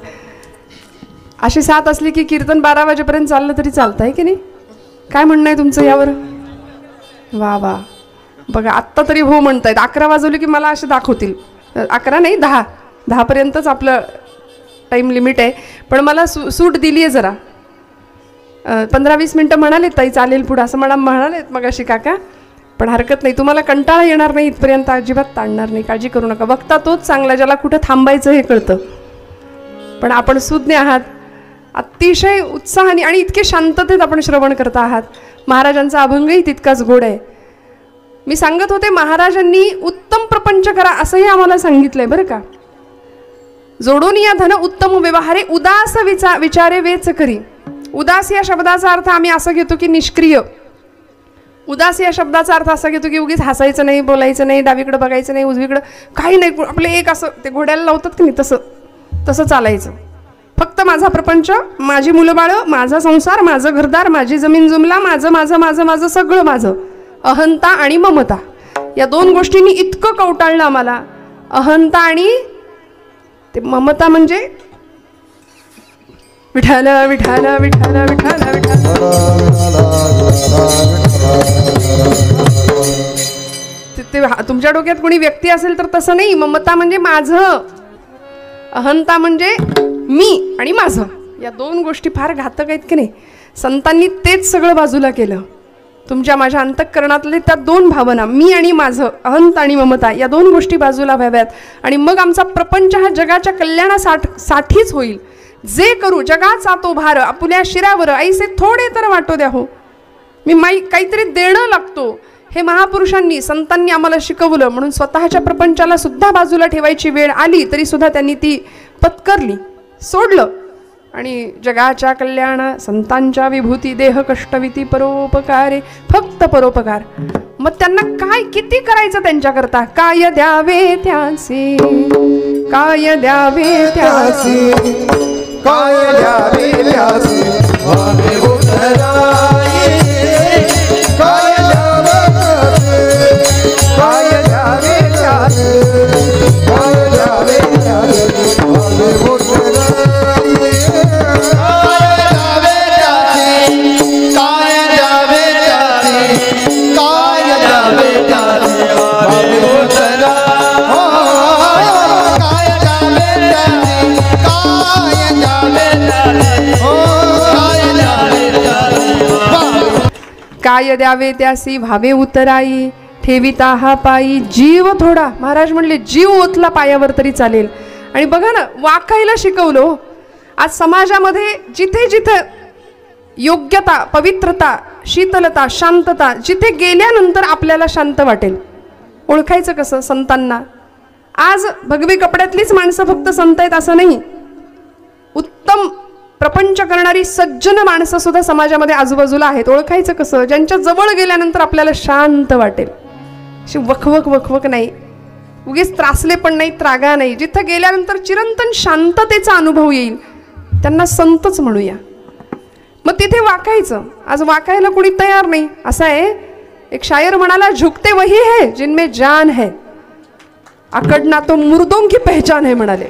अशी 7 असली की कीर्तन 12 वाजेपर्यंत चाललं तरी चालतं आहे की नाही? काय म्हणणं आहे तुमचं यावर? वा वा, बघा आत्ता तरी हो म्हणतायत. 11 वाजवले की मला असे दाखवतील. 11 नाही, 10 पर्यंतच आपलं टाईम लिमिट आहे. पण मला सूट दिली आहे जरा. 15-20 मिनटं म्हणाले ताई चालेल पुढं, असं म्हणालेत मग अशी काका. पण हरकत नाही, तुम्हाला कंटाळा येणार नाही इथपर्यंत, अजिबात ताणणार नाही, काळजी करू नका. वक्ता तोच चांगला ज्याला कुठं थांबायचं हे कळतं. पण आपण सुज्ञ आहात, अतिशय उत्साहाने आणि इतके शांततेत आपण श्रवण करता आहात. महाराजांचा अभंगही तितकाच गोड आहे. मी सांगत होते महाराजांनी उत्तम प्रपंच करा असंही आम्हाला सांगितलंय बरं का. जोडून या धन उत्तम व्यवहारे, उदास विचारे वेच करी. उदास या शब्दाचा अर्थ आम्ही असं घेतो की निष्क्रिय. उदास या शब्दाचा अर्थ असा घेतो की उगीच हसायचं नाही, बोलायचं नाही, डावीकडे बघायचं नाही, उजवीकडं काही नाही, आपलं एक असं ते घोड्याला लावतात की नाही तसं चालायचं. फक्त माझा प्रपंच, माझी मुलं बाळं, माझा संसार, माझं घरदार, माझी जमीन जुमला, माझं माझं माझं माझं सगळं माझं. अहंता आणि ममता या 2 गोष्टींनी इतकं कवटाळलं आम्हाला. अहंता आणि ते ममता म्हणजे विठाल विठाल विठाल विठाल विठाल. तुमच्या डोक्यात कोणी व्यक्ती असेल तर तसं नाही. ममता म्हणजे माझं, अहंता म्हणजे मी आणि माझं. या 2 गोष्टी फार घातक आहेत की नाही. संतांनी तेच सगळं बाजूला केलं. तुमच्या माझ्या अंतःकरणातले त्या 2 भावना, मी आणि माझं, अहंता आणि ममता, या 2 गोष्टी बाजूला व्हाव्यात. आणि मग आमचा प्रपंच हा जगाच्या कल्याणासाठीच होईल. जे करू जगाचा तो भार आपुल्या शिरावर, ऐसे थोडे तर वाटो द्या हो. मी काहीतरी देणं लागतो हे महापुरुषांनी संतांनी आम्हाला शिकवलं. म्हणून स्वतःच्या प्रपंचाला सुद्धा बाजूला ठेवायची वेळ आली तरी सुद्धा त्यांनी ती पत्करली, सोडलं. आणि जगाच्या कल्याण संतांच्या विभूती देह कष्टविती परोपकारे, फक्त परोपकार. मग त्यांना काय किती करायचं त्यांच्याकरता? काय द्यावे त्याचे, काय द्यावे त्याचे, काय द्यावे त्याचे भावे उतराई. काय द्यावे त्याचे, काय द्यावे त्याचे भावे उतराई. काय द्यावे त्यासी भावे उतराई, ठेविता हा पायी जीव थोडा. महाराज म्हणले जीव ओतला पायावर तरी चालेल. आणि बघा ना, वाकायला शिकवलो. आज समाजामध्ये जिथे जिथे योग्यता, पवित्रता, शीतलता, शांतता, जिथे गेल्यानंतर आपल्याला शांत वाटेल. ओळखायचं कसं संतांना? आज भगवी कपड्यातलीच माणसं फक्त संत आहेत असं नाही. उत्तम प्रपंच करणारी सज्जन माणसं सुद्धा समाजामध्ये आजूबाजूला आहेत. ओळखायचं कसं? ज्यांच्या जवळ गेल्यानंतर आपल्याला शांत वाटेल. अशी वखवक वखवक नाही, उगीच त्रासले पण नाही, त्रागा नाही. जिथं गेल्यानंतर चिरंतन शांततेचा अनुभव येईल त्यांना संतच म्हणूया. मग तिथे वाकायचं. आज वाकायला कोणी तयार नाही. असं आहे, एक शायर म्हणाला, झुकते वही है जिनमें जान है, आकडना तो मुर्दों की पहचान है म्हणाले.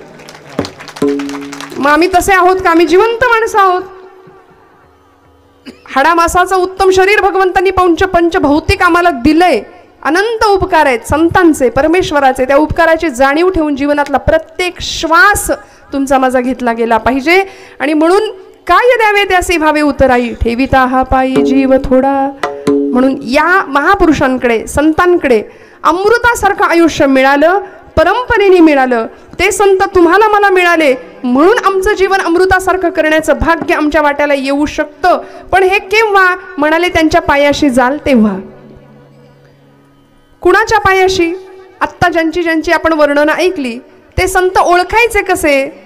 मग आम्ही तसे आहोत का? आम्ही जिवंत माणसं आहोत. हाडामासाचं उत्तम शरीर भगवंतांनी पंच भौतिक आम्हाला दिलंय. अनंत उपकार आहेत संतांचे, परमेश्वराचे. त्या उपकाराची जाणीव ठेवून जीवनातला प्रत्येक श्वास तुमचा माझा घेतला गेला पाहिजे. आणि म्हणून काय द्यावे त्यासे भावे उतराई, ठेविता हा पायी जीव थोडा. म्हणून या महापुरुषांकडे, संतांकडे अमृतासारखं आयुष्य मिळालं, परंपरेने मिळालं. ते संत तुम्हाला मला मिळाले म्हणून आमचं जीवन अमृतासारखं करण्याचं भाग्य आमच्या वाट्याला येऊ शकतं. पण हे केव्हा? म्हणाले त्यांच्या पायाशी जाल तेव्हा. कुणाच्या पायाशी? आत्ता ज्यांची आपण वर्णनं ऐकली ते संत ओळखायचे कसे,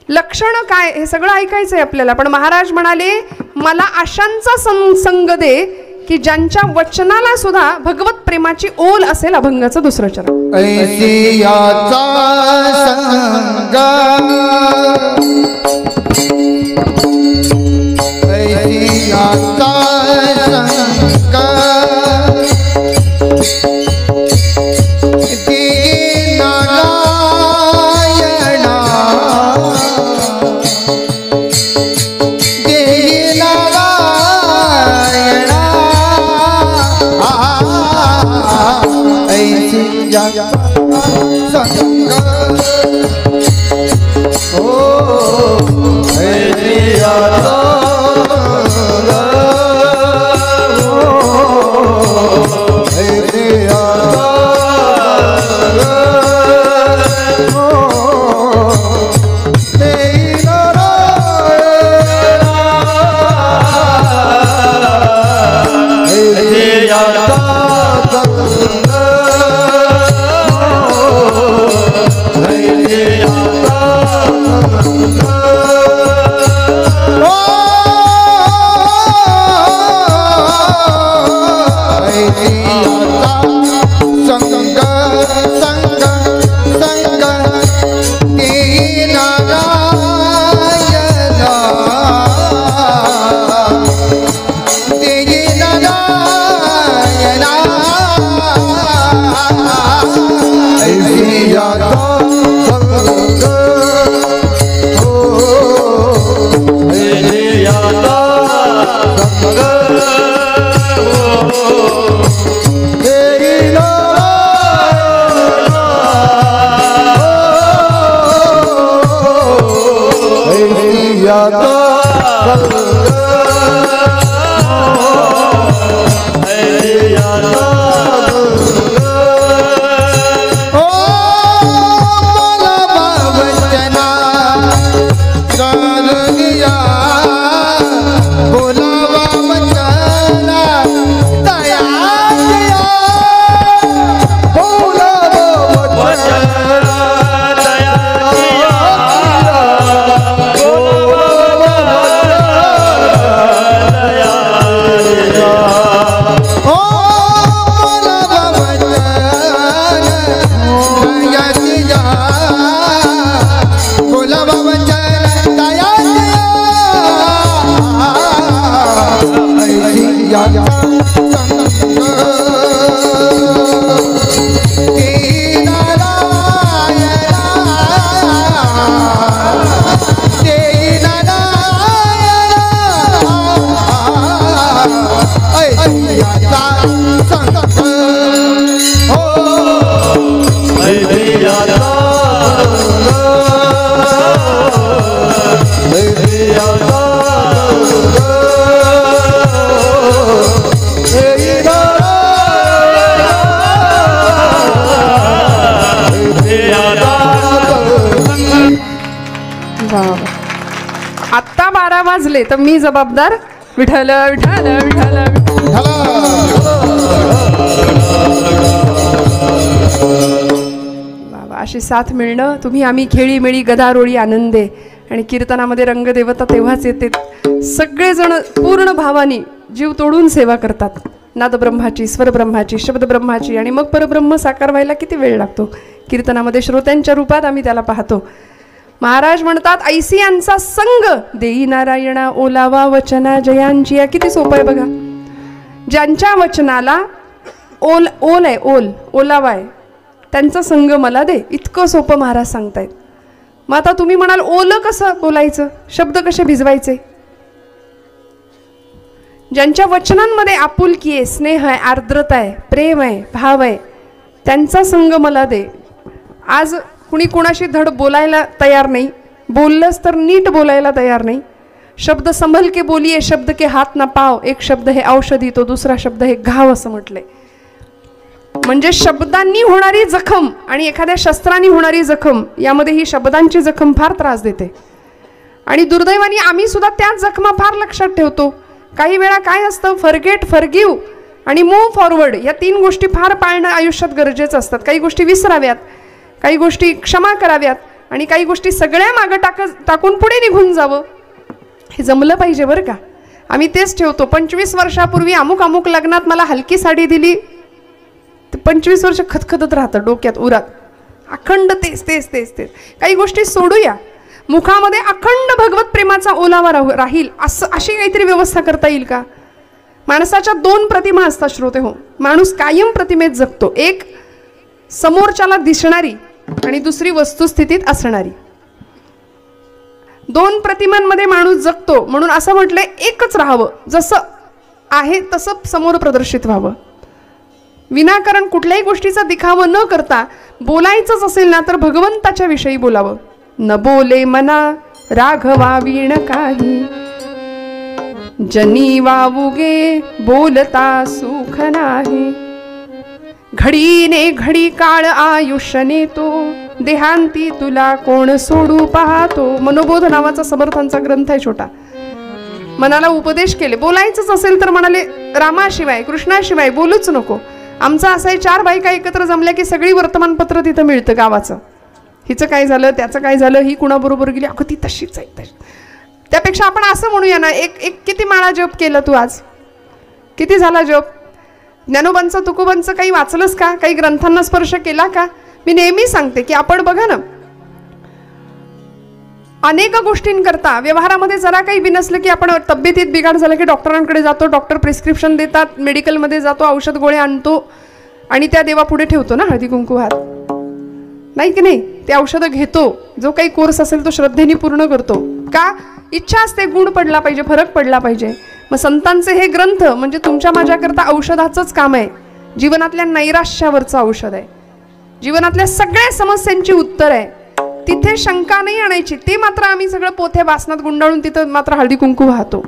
लक्षण काय, हे सगळं ऐकायचंय आपल्याला. पण महाराज म्हणाले, मला अशांचा संग दे की ज्यांच्या वचनाला सुद्धा भगवत प्रेमाची ओल असेल. अभंगाचं 2रं चरण. ऐसी याचा संग, ऐसी याचा संग, दीनानाथ आत्ता 12 वाजले तर मी जबाबदार. विठ्ठल विठ्ठल विठ्ठल बाबा. अशी साथ मिळणं, तुम्ही आम्ही खेळी मेळी गदारोळी आनंदे. आणि कीर्तनामध्ये रंगदेवता तेव्हाच येते. सगळेजण पूर्ण भावानी जीव तोडून सेवा करतात. नादब्रह्माची, स्वरब्रह्माची, शब्दब्रह्माची. आणि मग परब्रह्म साकार व्हायला किती वेळ लागतो. कीर्तनामध्ये श्रोत्यांच्या रूपात आम्ही त्याला पाहतो. महाराज म्हणतात ऐसी यांचा संग देई नारायणा ओलावा वचना जयांची. या किती सोपं आहे बघा. ज्यांच्या वचनाला ओल ओल आहे, ओलावा आहे, त्यांचा संग मला दे. इतकं सोपं महाराज सांगतायत. मग आता तुम्ही म्हणाल ओलं कसं बोलायचं, शब्द कसे भिजवायचे. ज्यांच्या वचनांमध्ये आपुलकी आहे, स्नेह आहे, आर्द्रता आहे, प्रेम आहे, भाव आहे, त्यांचा संग मला दे. आज कुणी कुणाशी धड बोलायला तयार नाही. बोललंच तर नीट बोलायला तयार नाही. शब्द संभल के बोलिये, शब्द के हात ना पाव. एक शब्द हे औषधी, तो दुसरा शब्द हे घाव असं म्हटलंय. म्हणजे शब्दांनी होणारी जखम आणि एखाद्या शस्त्रांनी होणारी जखम, यामध्ये ही शब्दांची जखम फार त्रास देते. आणि दुर्दैवाने आम्ही सुद्धा त्याच जखमा फार लक्षात ठेवतो. काही वेळा काय असतं, फॉरगेट, फॉरगिव्ह आणि मूव्ह फॉरवर्ड, या 3 गोष्टी फार पाळणं आयुष्यात गरजेचं असतात. काही गोष्टी विसराव्यात, काही गोष्टी क्षमा कराव्यात आणि काही गोष्टी सगळ्या मागं टाकून पुढे निघून जावं. हे जमलं पाहिजे बरं का. आम्ही तेच ठेवतो. 25 वर्षापूर्वी अमुक लग्नात मला हलकी साडी दिली, ते 25 वर्ष खतखतत राहतं डोक्यात, उरात अखंड तेच तेच तेच तेच. काही गोष्टी सोडूया. मुखामध्ये अखंड भगवत प्रेमाचा ओलावा राहील अशी काहीतरी व्यवस्था करता येईल का. माणसाच्या 2 प्रतिमा असतात श्रोते हो. माणूस कायम प्रतिमेत जगतो. एक समोरच्याला दिसणारी आणि दुसरी वस्तुस्थितीत असणारी. 2 प्रतिमांमध्ये माणूस जगतो. म्हणून असं म्हटलंय एकच राहावं, जसं आहे तसं समोर प्रदर्शित व्हावं. विनाकारण कुठल्याही गोष्टीचा दिखावा न करता बोलायचंच असेल ना तर भगवंताच्या विषयी बोलावं. न बोले मना राघवा वीण काही, जनी वावुगे बोलता सुख नाही. घडीने घडी काळ आयुष्यने तो, देहांती तुला कोण सोडू पाहतो. मनोबोध नावाचा समर्थांचा ग्रंथ आहे छोटा. मनाला उपदेश केले. बोलायचंच असेल तर म्हणाले रामाशिवाय कृष्णाशिवाय बोलूच नको. आमचा असाय 4 बायका एकत्र जमल्या की सगळी वर्तमानपत्र तिथं मिळतं गावाचं. हिचं काय झालं, त्याचं काय झालं, ही कुणाबरोबर गेली, अगं ती तशीच आहे. त्यापेक्षा आपण असं म्हणूया ना, एक किती माळा जप केलं तू आज, किती झाला जप. ज्ञानोबांचं तुकोबांचं काही वाचलंस का, काही ग्रंथांना स्पर्श केला का. मी नेहमी सांगते की आपण बघा ना, अनेक गोष्टींकरता व्यवहारामध्ये जरा काही बिनसलं की आपण तब्येतीत बिघाड झालं की डॉक्टरांकडे जातो. डॉक्टर प्रिस्क्रिप्शन देतात, मेडिकलमध्ये जातो, औषध गोळ्या आणतो आणि त्या देवापुढे ठेवतो ना हळदी कुंकू हात, नाही की नाही. ते औषधं घेतो. जो काही कोर्स असेल तो श्रद्धेने पूर्ण करतो. का, इच्छा असते गुण पडला पाहिजे, फरक पडला पाहिजे. मग संतांचे हे ग्रंथ म्हणजे तुमच्या माझ्याकरता औषधाचंच काम आहे. जीवनातल्या नैराश्यावरचं औषध आहे. जीवनातल्या सगळ्या समस्यांची उत्तर आहे. तिथे शंका नाही आणायची. ते मात्र आम्ही सगळं पोथ्या वासनात गुंडाळून तिथं मात्र हळदी कुंकू वाहतो.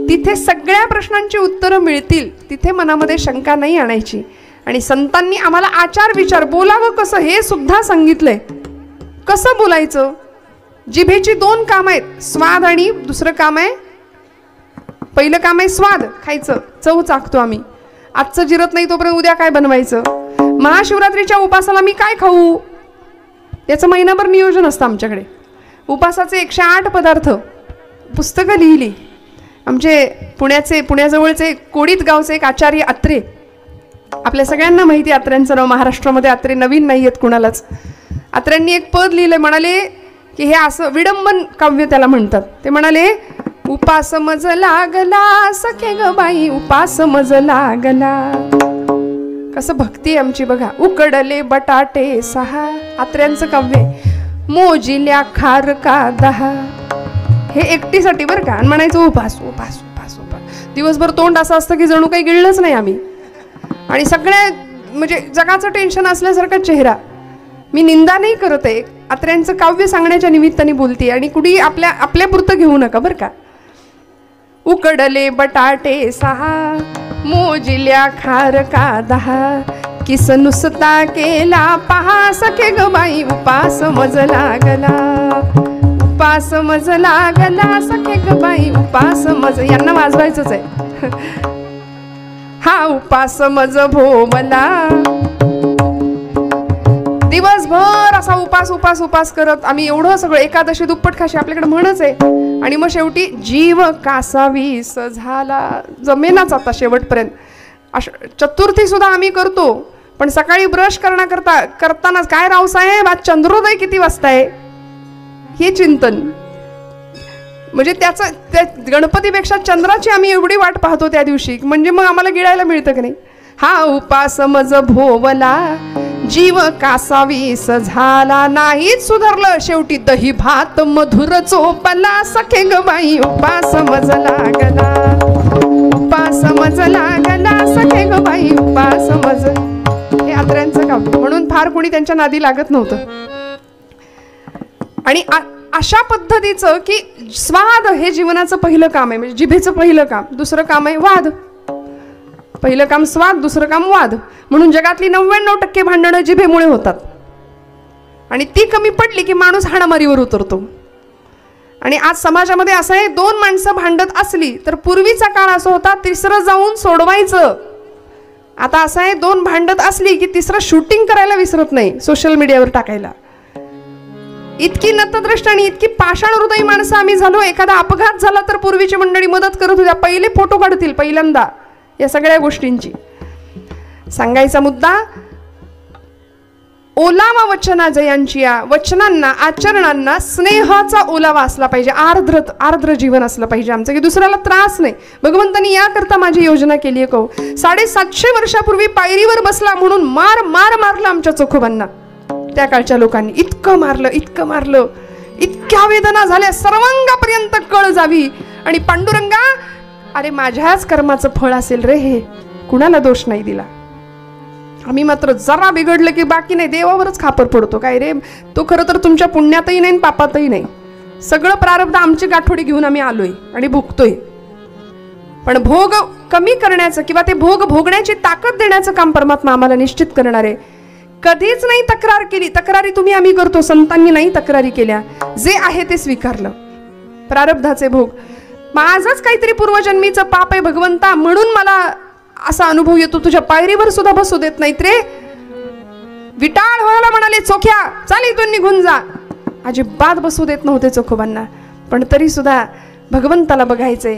तिथे सगळ्या प्रश्नांची उत्तरं मिळतील, तिथे मनामध्ये शंका नाही आणायची. आणि संतांनी आम्हाला आचार विचार, बोलावं कसं हे सुद्धा सांगितलंय. कसं बोलायचं? जिभेची 2 काम आहेत, स्वाद आणि दुसरं काम आहे, पहिलं काम आहे स्वाद, खायचं, चव चाकतो आम्ही. आजचं जिरत नाही तोपर्यंत उद्या काय बनवायचं. महाशिवरात्रीच्या उपासाला मी काय खाऊ, याचं महिनाभर नियोजन असतं आमच्याकडे. उपासाचे 108 पदार्थ पुस्तकं लिहिली. आमचे पुण्याजवळचे कोडीत गावचे एक आचार्य अत्रे, आपल्या सगळ्यांना माहिती अत्र्यांचं नाव, महाराष्ट्रामध्ये अत्रे नवीन नाही आहेत कुणालाच. अत्र्यांनी एक पद लिहिलं, म्हणाले की हे असं विडंबन काव्य त्याला म्हणतात. ते म्हणाले, उपास मज लागला सखे ग बाई, उपास मज लागला. कसं भक्ती आहे आमची बघा. उकडले बटाटे 6, आत्र्यांचं काव्य. मोजिल्या खार का 10, हे एकटीसाठी बरं का. आणि म्हणायचं उपास उपास उपास उपास. दिवसभर तोंड असं असतं की जणू काही गिळलंच नाही आम्ही. आणि सगळ्या म्हणजे जगाचं टेन्शन असल्यासारखा चेहरा. मी निंदा नाही करत आहे, अत्र्यांचं काव्य सांगण्याच्या निमित्ताने बोलते. आणि कुणी आपल्यापुरतं घेऊ नका बरं का. उकडले बटाटे 6, मोजिल्या खार का 10, किस नुसता केला पहा सखे ग बाई, उपास मज लागला. उपास मज लागला सखे ग बाई, उपास मज. यांना वाजवायचंच आहे. हा उपास मज भोवला. दिवसभर असा उपास उपास उपास करत आम्ही एवढं सगळं, एकादशी दुप्पट खाशी आपल्याकडे म्हणच आहे. आणि मग शेवटी जीव कासावीस झाला, जमेनाच आता शेवटपर्यंत. चतुर्थी सुद्धा आम्ही करतो, पण सकाळी ब्रश करतानाच काय रावसाहेब आज चंद्रोदय किती वाजता आहे हे चिंतन. म्हणजे त्या गणपतीपेक्षा चंद्राची आम्ही एवढी वाट पाहतो त्या दिवशी, म्हणजे मग आम्हाला गिळायला मिळतं की नाही. हा उपास मज भोवला, जीव कासावीस झाला, नाहीच सुधारलं शेवटी दही भात मधुर चोपला सखे ग बाई, उपास मज लागला. उपास मज लागला सखे ग बाई, उपास मज. हे आत्र्यांचं काव्य. म्हणून फार कोणी त्यांच्या नादी लागत नव्हतं. आणि अशा पद्धतीचं की स्वाद हे जीवनाचं पहिलं काम आहे, म्हणजे जिभेचं पहिलं काम. दुसरं काम आहे वाद. पहिलं काम स्वाद, दुसरं काम वाद. म्हणून जगातली 99% भांडणं जिभेमुळे होतात. आणि ती कमी पडली की माणूस हाणामारीवर उतरतो. आणि आज समाजामध्ये असं आहे, 2 माणसं भांडत असली तर पूर्वीचा काळ असा होता, तिसरं जाऊन सोडवायचं. आता असं आहे, 2 भांडत असली की तिसरं शूटिंग करायला विसरत नाही, सोशल मीडियावर टाकायला. इतकी नतद्रष्ट आणि इतकी पाषाण हृदयी माणसं आम्ही झालो. एखादा अपघात झाला तर पूर्वीची मंडळी मदत करत होत्या, पहिले फोटो काढतील पहिल्यांदा. या सगळ्या गोष्टींची सांगायचा मुद्दा, ओलावा वचना जयांची, या वचनांना आचरणांना स्नेहाचा ओलावा असला पाहिजे. आर्द्र जीवन असलं पाहिजे आमचं, की दुसऱ्याला त्रास नाही. भगवंतांनी याकरता माझी योजना केली आहे. कहो 750 वर्षापूर्वी पायरीवर बसला म्हणून मारलं आमच्या चोखोबांना. त्या काळच्या लोकांनी इतकं मारलं, इतक्या वेदना झाल्या, सर्वांगापर्यंत कळ जावी. आणि पांडुरंगा, अरे माझ्याच कर्माचं फळ असेल रे हे, कुणाला दोष नाही दिला. आम्ही मात्र जरा बिघडलं की बाकी नाही, देवावरच खापर पडतो. काय रे, तो खरं तर तुमच्या पुण्यातही नाही पापातही नाही. सगळं प्रारब्ध आमची गाठोडी घेऊन आम्ही आलोय आणि भोगतोय. पण भोग कमी करण्याचं किंवा ते भोग भोगण्याची ताकद देण्याचं काम परमात्मा आम्हाला निश्चित करणार आहे. कधीच नाही तक्रार केली. तक्रारी तुम्ही आम्ही करतो, संतांनी नाही तक्रारी केल्या. जे आहे ते स्वीकारलं. प्रारब्धाचे भोग, माझंच काहीतरी पूर्वजन्मीचं पाप आहे भगवंता, म्हणून मला असा अनुभव येतो. तुझ्या पायरीवर सुद्धा बसू देत नाहीत रे. विटाळ व्हायला म्हणाले चोख्या, चाल इथून निघून जा. अजिबात बसू देत नव्हते चोखोबांना. पण तरी सुद्धा भगवंताला बघायचे.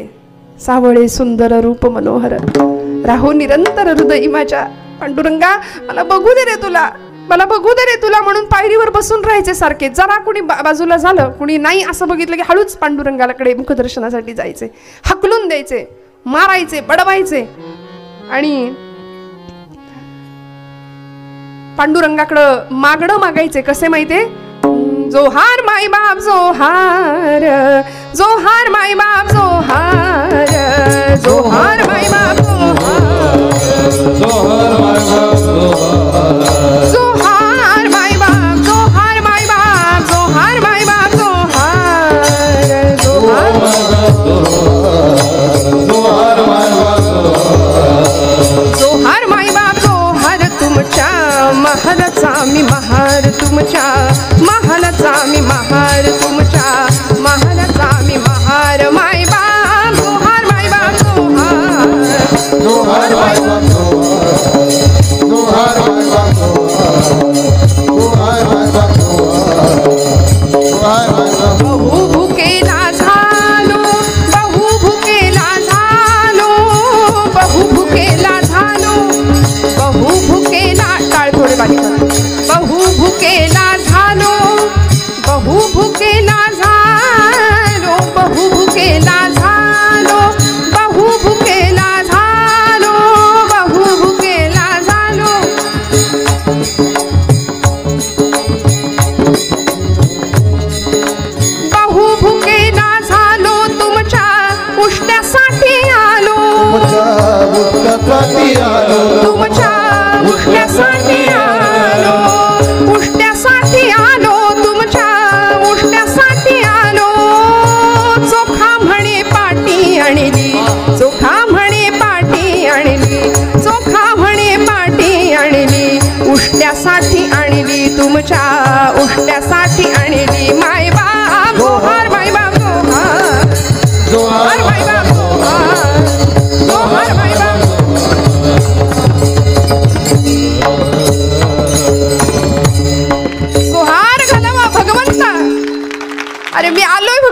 सावळे सुंदर रूप मनोहर, राहो निरंतर हृदयी माझ्या. पांडुरंगा, मला बघू दे रे तुला, मला बघू दे रे तुला, म्हणून पायरीवर बसून राहायचे सारखे. जरा कुणी बाजूला झालं, कुणी नाही असं बघितलं की हळूच पांडुरंगाकडे मुखदर्शनासाठी जायचे, हकलून द्यायचे, मारायचे, बडवायचे. आणि पांडुरंगाकडं मागणं मागायचे. कसे माहितीये? जोहार माई बाप जोहार, जोहार माई बाप जोहार, जोहार माई बाप जोहार, जोहार माई बाप जोहार, जोहार माई बाप, जोहार माई बाप,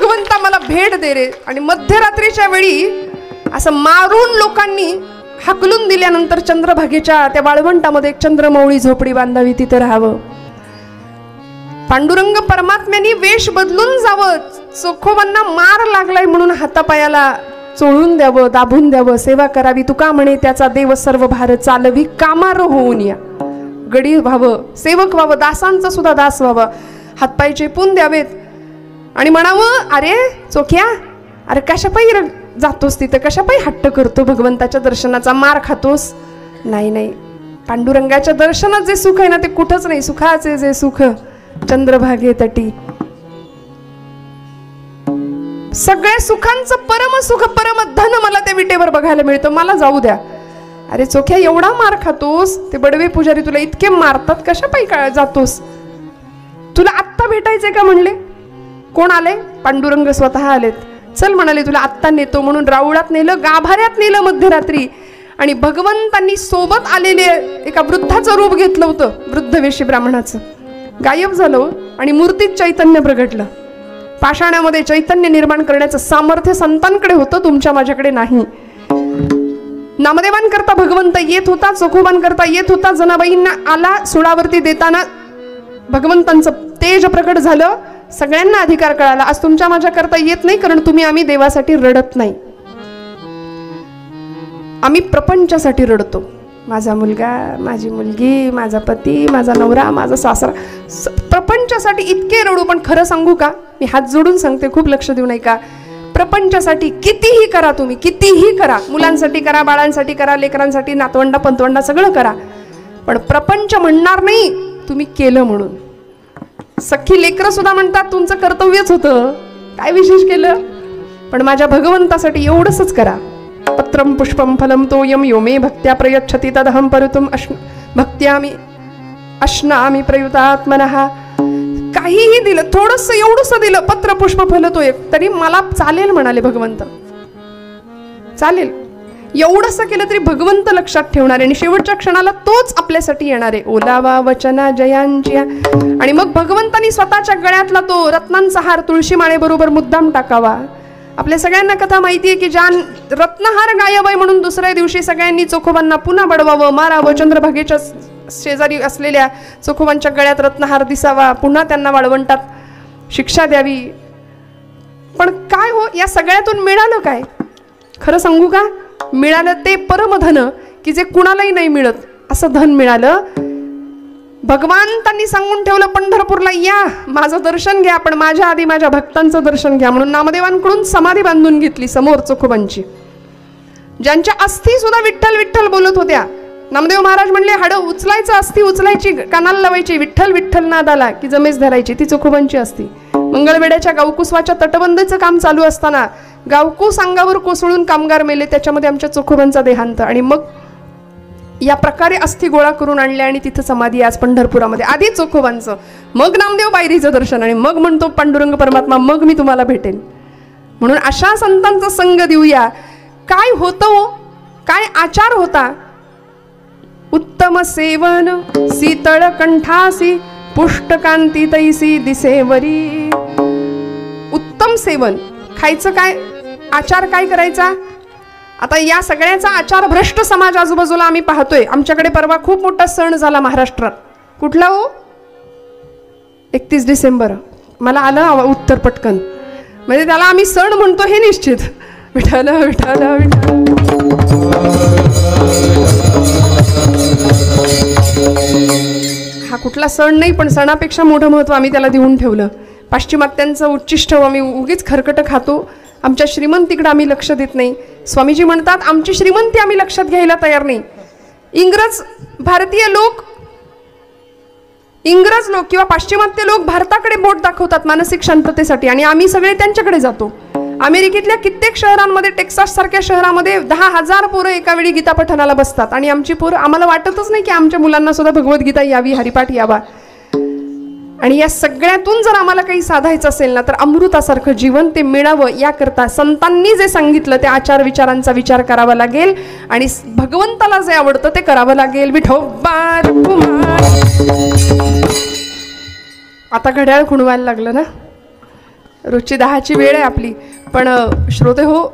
भगवंता मला भेट दे रे. आणि मध्यरात्रीच्या वेळी असं मारून लोकांनी हाकलून दिल्यानंतर चंद्रभागेच्या त्या वाळवंटामध्ये एक चंद्रमौळी झोपडी बांधावी, तिथे राहावं. पांडुरंग परमात्म्यानी वेश बदलून जावं, चोखोबांना मार लागलाय म्हणून हातापायाला चोळून द्यावं, दाबून द्यावं, सेवा करावी. तुका म्हणे त्याचा देव सर्व भार चालवी, कामार होऊन या. गडी व्हावं, सेवक व्हावं, दासांचा सुद्धा दास व्हावं, हातपाय चेपून द्यावेत आणि म्हणावं, अरे चोख्या, अरे कशापायी जातोस तिथं, कशापायी हट्ट करतो, भगवंताच्या दर्शनाचा मार खातोस. नाही नाही, पांडुरंगाच्या दर्शनात जे सुख आहे ना ते कुठंच नाही. सुखाचे जे सुख चंद्रभागे तटी. सगळ्या सुखांचं परम सुख, परम धन मला त्या विटेवर बघायला मिळतं. मला जाऊ द्या. अरे चोख्या, एवढा मार खातोस, ते बडवे पुजारी तुला इतके मारतात, कशापायी काय जातोस? तुला आत्ता भेटायचंय का म्हणले? कोण आले? पांडुरंग स्वतः आलेत. चल म्हणाले, तुला आत्ता नेतो म्हणून राऊळात नेलं, गाभाऱ्यात नेलं मध्यरात्री. आणि भगवंतांनी सोबत आलेले एका वृद्धाचं रूप घेतलं होतं, वृद्धवेशी ब्राह्मणाचं. गायब झालं आणि मूर्तीत चैतन्य प्रगटलं. पाषाणामध्ये चैतन्य निर्माण करण्याचं सामर्थ्य संतांकडे होतं, तुमच्या माझ्याकडे नाही. नामदेवांकरता भगवंत येत होता, चोखोबांकरता येत होता. जनाबाईंना आला सुळावरती देताना भगवंतांचं तेज प्रकट झालं, सगळ्यांना अधिकार कळाला. आज तुमच्या माझ्याकरता येत नाही, कारण तुम्ही आम्ही देवासाठी रडत नाही, आम्ही प्रपंचासाठी रडतो. माझा मुलगा, माझी मुलगी, माझा पती, माझा नवरा, माझा सासरा, प्रपंचासाठी इतके रडू. पण खरं सांगू का, मी हात जोडून सांगते, खूप लक्ष देऊ नये का, प्रपंचासाठी कितीही करा, तुम्ही कितीही करा, मुलांसाठी करा, बाळांसाठी करा, लेकरांसाठी, नातवंडा पंतवंडा सगळं करा, पण प्रपंच म्हणणार नाही तुम्ही केलं म्हणून. सख्खी लेकरं सुद्धा म्हणतात तुमचं कर्तव्यच होतं, काय विशेष केलं, पण माझ्या भगवंतासाठी एवढंच करा. पत्रम पुष्पम फलम तोयम यो मे भक्त्या प्रयच्छति तदहं परुतुम भक्त्यामी अश्नामी प्रयुतात्मनः. काहीही दिलं, थोडस एवढंसं दिलं, पत्र पुष्प फल तोय, तरी मला चालेल म्हणाले भगवंत. चालेल, एवढंसं केलं तरी भगवंत लक्षात ठेवणार आहे आणि शेवटच्या क्षणाला तोच आपल्यासाठी येणार आहे. ओलावा वचना जयांची. आणि मग भगवंतानी स्वतःच्या गळ्यातला तो रत्नांचा हार तुळशी माळेबरोबर मुद्दाम टाकावा. आपल्या सगळ्यांना कथा माहिती आहे की ज्या रत्नहार गायब आहे म्हणून दुसऱ्या दिवशी सगळ्यांनी चोखोबांना पुन्हा बडवावं, मारावं, चंद्रभागेच्या शेजारी असलेल्या चोखोबांच्या गळ्यात रत्नहार दिसावा, पुन्हा त्यांना वाळवंटात शिक्षा द्यावी. पण काय हो, या सगळ्यातून मिळालं काय? खरं सांगू का, मिळालं ते परमधन की जे कुणालाही नाही मिळत, असं धन मिळालं. भगवंतांनी सांगून ठेवलं, पंढरपूरला या, माझं दर्शन घ्या, पण माझ्या आधी माझ्या भक्तांचं दर्शन घ्या. म्हणून नामदेवांकडून समाधी बांधून घेतली समोर चोखोबांची, ज्यांच्या अस्थी सुद्धा विठ्ठल विठ्ठल बोलत होत्या. नामदेव महाराज म्हणले, हाडं उचलायचं, अस्थी उचलायची, कानाला लावायची, विठ्ठल विठ्ठल नाद आला की जमेस धरायची, ती चोखोबांची असती. मंगळवेड्याच्या गावकुसवाच्या तटबंदीचं काम चालू असताना गावकूस अंगावर कोसळून कामगार मेले, त्याच्यामध्ये आमच्या चोखोबांचा देहांत. आणि मग या प्रकारे अस्थी गोळा करून आणल्या आणि तिथं समाधी आज पंढरपुरामध्ये. आधी चोखोबांचं, मग नामदेव पायरीचं दर्शन, आणि मग म्हणतो पांडुरंग परमात्मा, मग मी तुम्हाला भेटेन. म्हणून अशा संतांचा संग देऊया. काय होतं, काय आचार होता. उत्तम सेवन शीतळ कंठासी, पुष्टकांती तैसी दिसेवरी. उत्तम सेवन, खायचं काय, आचार काय करायचा. आता या सगळ्याचा आचार भ्रष्ट समाज आजूबाजूला आम्ही पाहतोय. आमच्याकडे परवा खूप मोठा सण झाला महाराष्ट्रात. कुठला हो? 31 डिसेंबर. मला आलं उत्तर पटकन, म्हणजे त्याला आम्ही सण म्हणतो हे निश्चित. विठ्ठल विठ्ठल विठ्ठल. हा कुठला सण नाही, पण सणापेक्षा मोठं महत्त्व आम्ही त्याला देऊन ठेवलं. पाश्चिमात्यांचं उच्चिष्ट आम्ही उगीच खरकट खातो. आमच्या श्रीमंतीकडे आम्ही लक्ष देत नाही. स्वामीजी म्हणतात, आमची श्रीमंती आम्ही लक्षात घ्यायला तयार नाही. इंग्रज लोक किंवा पाश्चिमात्य लोक भारताकडे बोट दाखवतात मानसिक शांततेसाठी, आणि आम्ही सगळे त्यांच्याकडे जातो. अमेरिकेतल्या कित्येक शहरांमध्ये, टेक्सास सारख्या शहरामध्ये 10,000 पोरं एका वेळी गीता पठणाला बसतात, आणि आमची पोरं, आम्हाला वाटतच नाही की आमच्या मुलांना सुद्धा भगवद्गीता यावी, हरिपाठ यावा. आणि या सगळ्यातून जर आम्हाला काही साधायचं असेल ना, तर अमृतासारखं जीवन ते मिळावं याकरता संतांनी जे सांगितलं त्या आचार विचारांचा विचार करावा लागेल, आणि भगवंताला जे आवडतं ते करावं लागेल. विठोबार कुमार. आता घड्याळ खुणवायला लागलं ना. रोजची 10ची वेळ आहे आपली, पण श्रोते हो,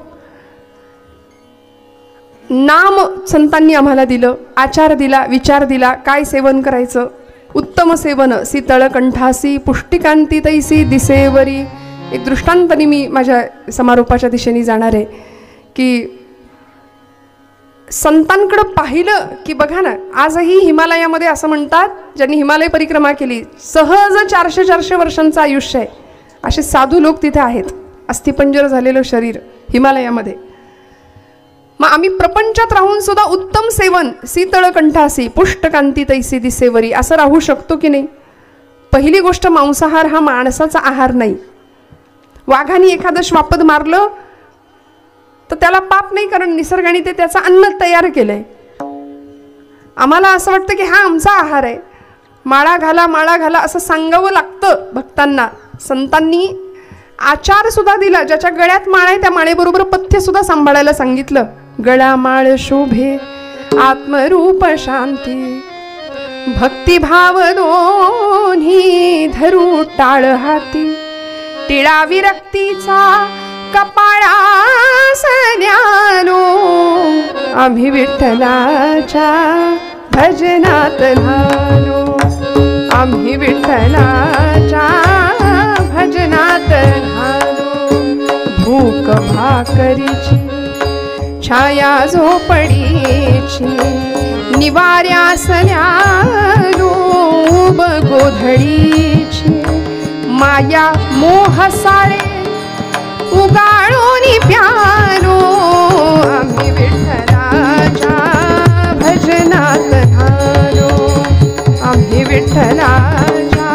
नाम संतांनी आम्हाला दिलं, आचार दिला, विचार दिला, काय सेवन करायचं. उत्तम सेवन शीतळ कंठासी पुष्टिकांती तैसी दिसेवरी. एक दृष्टांताने मी माझ्या समारोपाच्या दिशेने जाणार आहे की संतांकडं पाहिलं की बघा ना, आजही हिमालयामध्ये असं म्हणतात, ज्यांनी हिमालय परिक्रमा केली, सहज 400 वर्षांचं आयुष्य आहे. असे साधू लोक तिथे आहेत, अस्थिपंजर झालेलं शरीर हिमालयामध्ये. मग आम्ही प्रपंचात राहून सुद्धा उत्तम सेवन शीतळ कंठासी पुष्टकांती तैसी दिसेवरी असं राहू शकतो की नाही. पहिली गोष्ट, मांसाहार हा माणसाचा आहार नाही. वाघाने एखादं श्वापद मारलं तर त्याला पाप नाही, कारण निसर्गाने ते त्याचं अन्न तयार केलंय. आम्हाला असं वाटतं की हा आमचा आहार आहे, माळा घाला माळा घाला असं सांगावं लागतं भक्तांना. संतांनी आचार सुद्धा दिला, ज्याच्या गळ्यात माळ आहे त्या माळेबरोबर पथ्य सुद्धा सांभाळायला सांगितलं. गळा माळ शोभे आत्मरूप शांती, भक्तिभाव दोन्ही धरू टाळ हाती, टिळा विरक्तीचा कपाळास न्यालो, आम्ही विठ्ठलाच्या भजनात झालो, आम्ही विठ्ठलाच्या भजनात झालो. भूक भाकरीची छाया झोपडीची निवाऱ्यास न्यालो, गोधडीची माया मोह सारे उगाळून प्यालो, आम्ही विठ्ठलाच्या भजनात झालो, आम्ही विठ्ठलाच्या.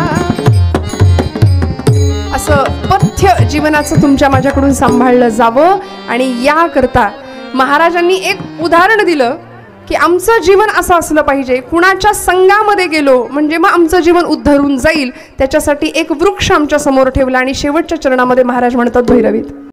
असं पथ्य जीवनाचं तुमच्या माझ्याकडून सांभाळलं जावं. आणि याकरता महाराजांनी एक उदाहरण दिलं की आमचं जीवन असं असलं पाहिजे. कुणाच्या संघामध्ये गेलो म्हणजे मग आमचं जीवन उद्धरून जाईल, त्याच्यासाठी एक वृक्ष आमच्या समोर ठेवला. आणि शेवटच्या चरणामध्ये महाराज म्हणतात भैरवीत,